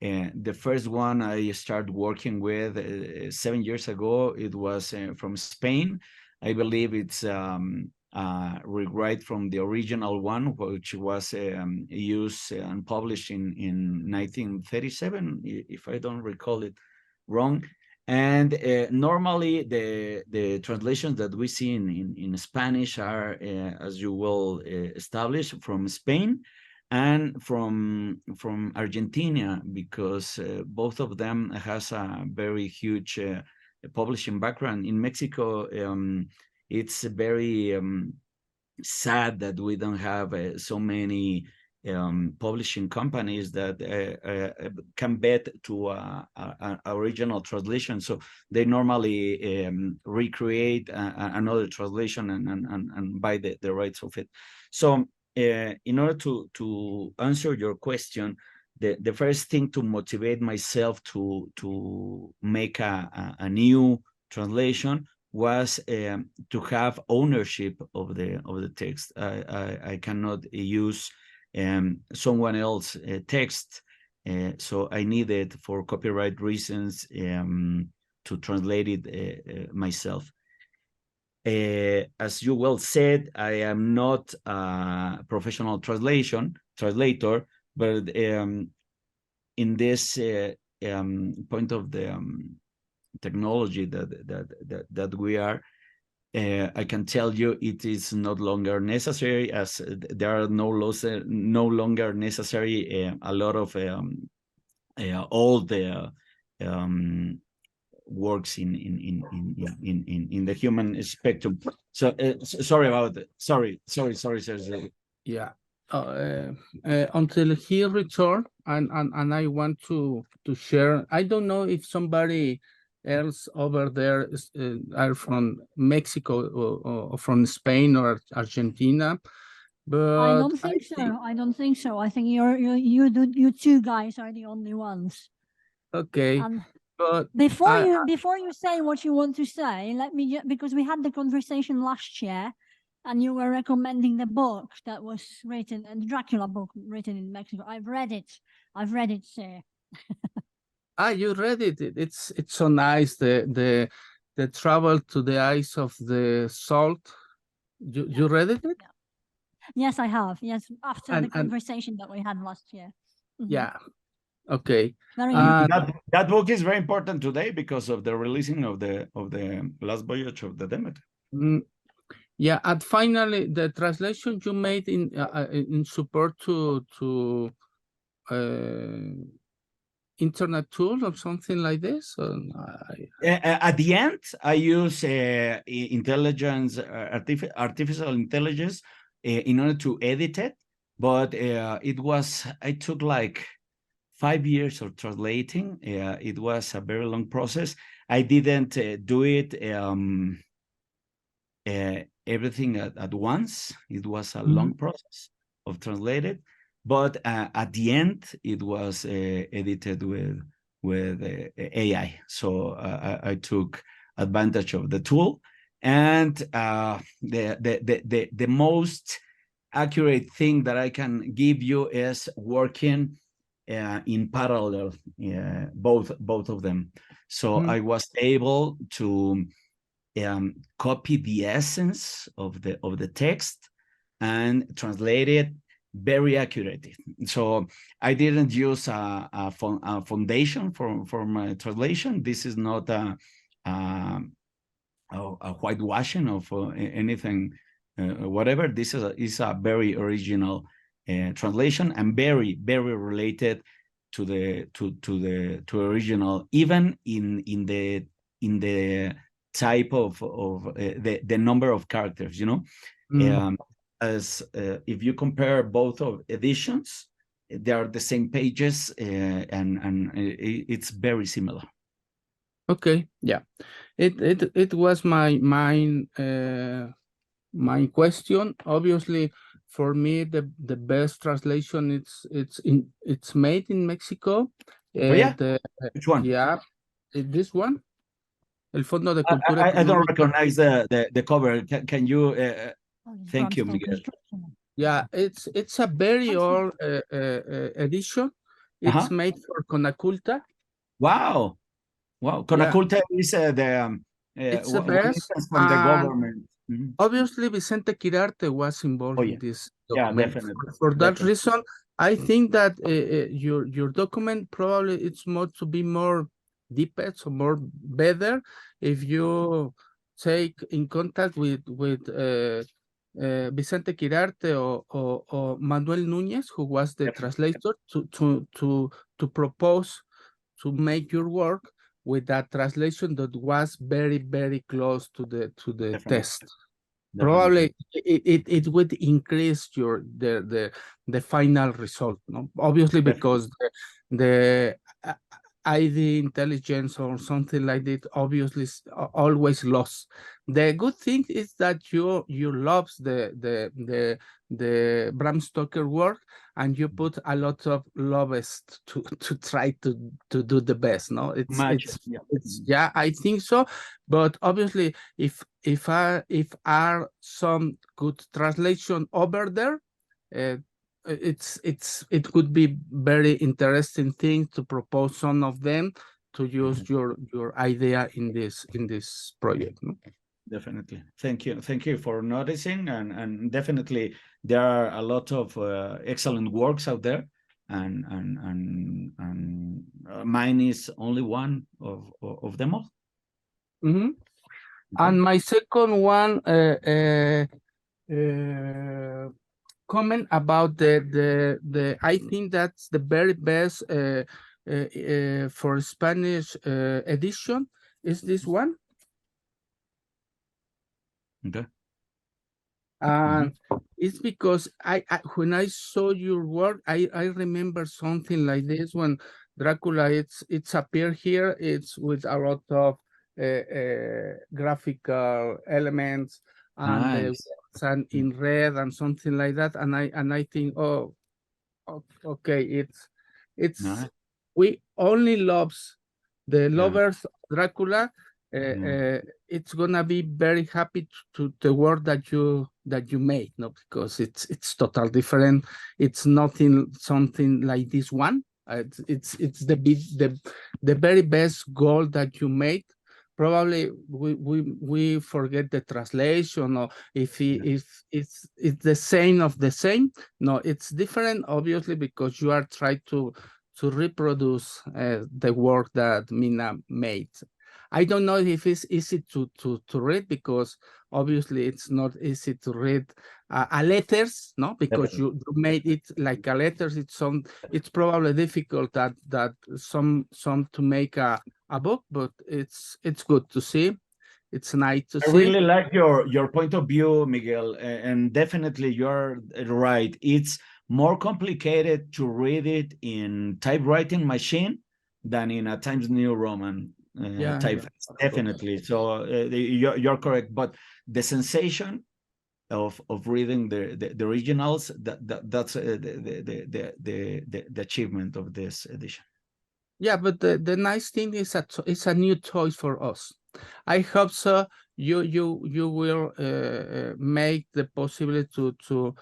The first one I started working with 7 years ago. It was from Spain. I believe it's rewrite from the original one, which was used and published in 1937, if I don't recall it wrong. And normally the translations that we see in Spanish are, as you will establish, from Spain and from Argentina, because both of them has a very huge publishing background. In Mexico, it's very sad that we don't have so many publishing companies that can bet to an original translation. So they normally recreate another translation and buy the rights of it. So in order to answer your question, the first thing to motivate myself to make a new translation was to have ownership of the text. I cannot use someone else's text, so I needed, for copyright reasons, to translate it myself. As you well said, I am not a professional translator, but in this point of the technology that we are, I can tell you it is no longer necessary, as there are no longer necessary a lot of all the works in the human spectrum. So sorry about it. Sorry. Yeah. Until he return, and I want to share. I don't know if somebody else over there are from Mexico or from Spain or Argentina, but I don't think so. I don't think so. I think you two guys are the only ones. Okay, but Before you say what you want to say, let me just, because we had the conversation last year, and you were recommending the book that was written, the Dracula book written in Mexico. I've read it, sir. You read it. It's so nice. The travel to the eyes of the salt. You read it? Yeah. Yes, I have. Yes, after the conversation that we had last year. Yeah. Okay. Very good. That book is very important today because of the releasing of the last voyage of the Demeter. Yeah, and finally, the translation you made in support to internet tools or something like this. At the end, I use artificial intelligence in order to edit it, but I took like 5 years of translating. It was a very long process. I didn't do it everything at once. It was a long process of translated, but at the end, it was edited with AI. So I took advantage of the tool, and the most accurate thing that I can give you is working in parallel, both of them. So I was able to copy the essence of the text and translate it very accurately. So I didn't use a foundation for my translation. This is not a whitewashing of anything, whatever. This is a very original translation, and very related to the original, even in the type of the number of characters, as if you compare both of editions, they are the same pages, and it's very similar. Okay, yeah, it was my question. Obviously, for me, the best translation it's made in Mexico. Which one? Yeah, this one. El Fondo de Cultura. I don't recognize the cover. Can you? Thank you, Miguel. Yeah, it's a very old edition. It's made for Conaculta. Wow. Conaculta is it's the best from the government. Obviously, Vicente Quirarte was involved in this document. Yeah, definitely. For that reason, I think that your document probably it's more to be more deeper, so more better if you take in contact with Vicente Quirarte or Manuel Núñez, who was the translator, to propose to make your work with that translation that was very close to the test. Probably it would increase the final result, no? Obviously, because the ID intelligence or something like that obviously is always lost. The good thing is that you love the Bram Stoker work, and you put a lot of lobbyist to try to do the best. No, it's yeah, I think so. But obviously, if are some good translation over there, it could be very interesting thing to propose some of them to use your idea in this project. No? Definitely. Thank you for noticing, and definitely there are a lot of excellent works out there, and mine is only one of them all. Okay. And my second one comment about the I think that's the very best for Spanish edition is this one. Okay. And it's because I when I saw your work, I remember something like this when Dracula it's appeared here. It's with a lot of graphical elements and and in red and something like that. And I think, oh, okay, it's we only loves the lovers of Dracula. It's gonna be very happy to the work that you made, no, because it's totally different. It's nothing something like this one. It's the very best goal that you made. Probably we forget the translation, or if it's the same of the same. No, it's different, obviously, because you are trying to reproduce the work that Mina made. I don't know if it's easy to read, because obviously it's not easy to read a letters, no, because you made it like a letters. It's probably difficult that some to make a book, but it's good to see. It's nice to see. I really like your point of view, Miguel, and definitely you're right. It's more complicated to read it in typewriting machine than in a Times New Roman typeface, definitely. So you're correct, but the sensation of reading the originals, that's the achievement of this edition. Yeah, but the nice thing is that it's a new toy for us. I hope so. You will make the possibility to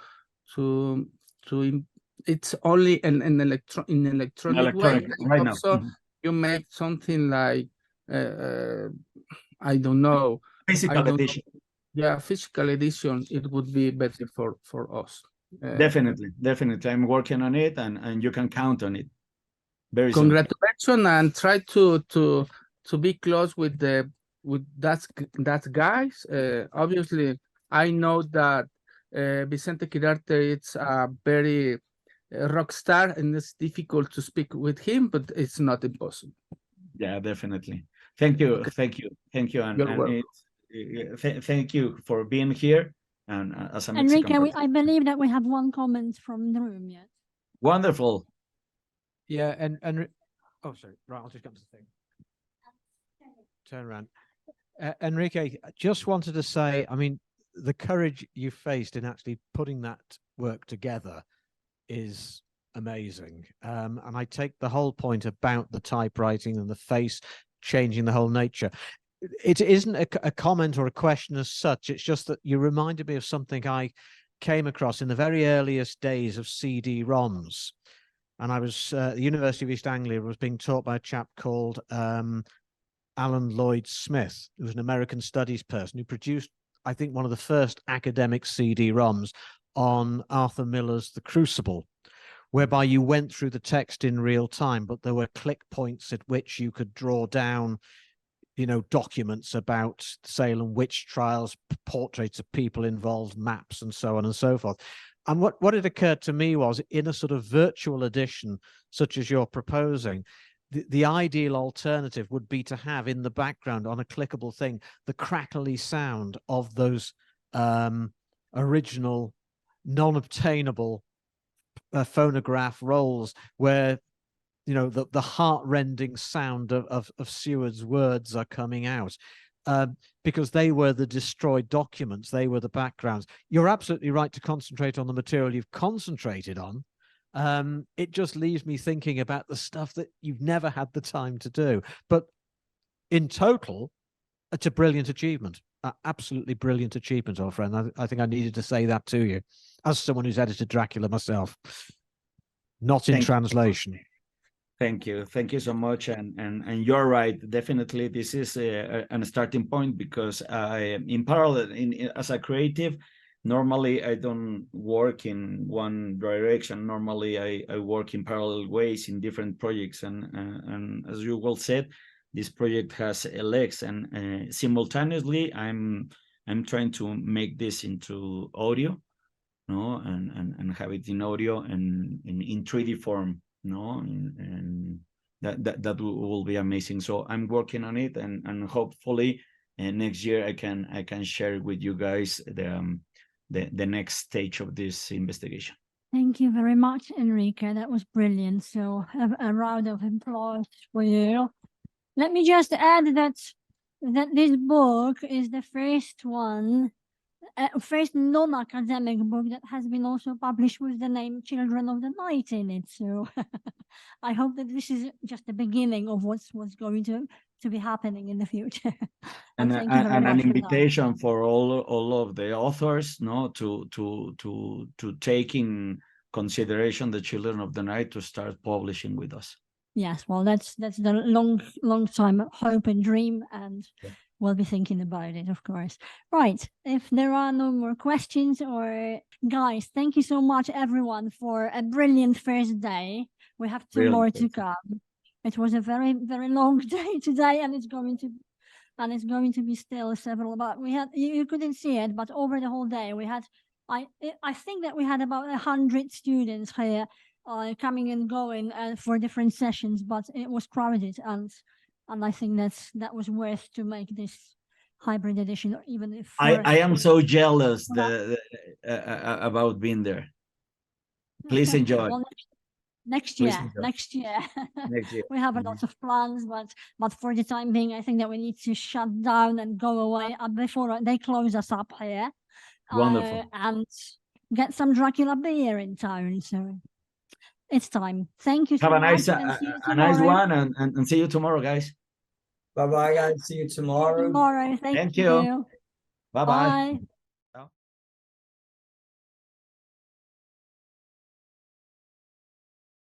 it's only in electronic way. Right now. So you make something like I don't know, Physical edition. Yeah, physical edition. It would be better for us. Definitely. I'm working on it, and you can count on it. Very Congratulations, and try to be close with that guys. Obviously, I know that Vicente Quirarte is a very rock star, and it's difficult to speak with him, but it's not impossible. Yeah, definitely. Thank you, Okay. thank you, and thank you for being here. And as a Mexican Enrique, I believe that we have one comment from the room yet. Wonderful. Yeah, and oh, sorry. Right, I'll just come to the thing. Turn around. Enrique, I just wanted to say, I mean, the courage you faced in actually putting that work together is amazing. And I take the whole point about the typewriting and the face changing the whole nature. It isn't a comment or a question as such. It's just that you reminded me of something I came across in the very earliest days of CD-ROMs. And I was at the University of East Anglia, was being taught by a chap called Alan Lloyd Smith, who was an American studies person who produced, I think, one of the first academic CD-ROMs on Arthur Miller's The Crucible, whereby you went through the text in real time, but there were click points at which you could draw down, you know, documents about Salem witch trials, portraits of people involved, maps, and so on and so forth. And what had occurred to me was, in a sort of virtual edition, such as you're proposing, the ideal alternative would be to have in the background on a clickable thing, the crackly sound of those original non-obtainable phonograph rolls, where, you know, the heart-rending sound of Seward's words are coming out, because they were the destroyed documents, they were the backgrounds. You're absolutely right to concentrate on the material you've concentrated on. It just leaves me thinking about the stuff that you've never had the time to do. But in total, it's a brilliant achievement, absolutely brilliant achievement, old friend. I think I needed to say that to you, as someone who's edited Dracula myself, not in translation. Thank you so much, and you're right. Definitely, this is a starting point, because in parallel, as a creative, normally I don't work in one direction. Normally, I work in parallel ways in different projects, and as you well said, this project has legs, and simultaneously, I'm trying to make this into audio, no, and have it in audio and in 3D form. No, and that will be amazing. So I'm working on it, and hopefully next year I can share with you guys the next stage of this investigation. Thank you very much, Enrique. That was brilliant. So a round of applause for you. Let me just add that this book is the first one first non-academic book that has been also published with the name Children of the Night in it. So I hope that this is just the beginning of what's going to be happening in the future. And, thank you very and an much for that. invitation for all of the authors, no, to take in consideration the Children of the Night to start publishing with us. Yes, well, that's the long time hope and dream, and we'll be thinking about it, of course. Right, if there are no more questions, or guys, thank you so much, everyone, for a brilliant first day. We have two more to come. It was a very, very long day today, and it's going to be still several. But we had, you couldn't see it, but over the whole day we had, I think that we had about 100 students here coming and going for different sessions, but it was crowded, and I think that was worth to make this hybrid edition, even if I am so jealous about being there. Please enjoy. Well, next year. Next year. We have a lot of plans, but for the time being, I think that we need to shut down and go away before they close us up here. Wonderful. And get some Dracula beer in town. So it's time. Thank you so much. Have a nice one, and see you tomorrow, guys. Bye bye, guys. See you tomorrow. Tomorrow. Thank you. Bye-bye. Bye.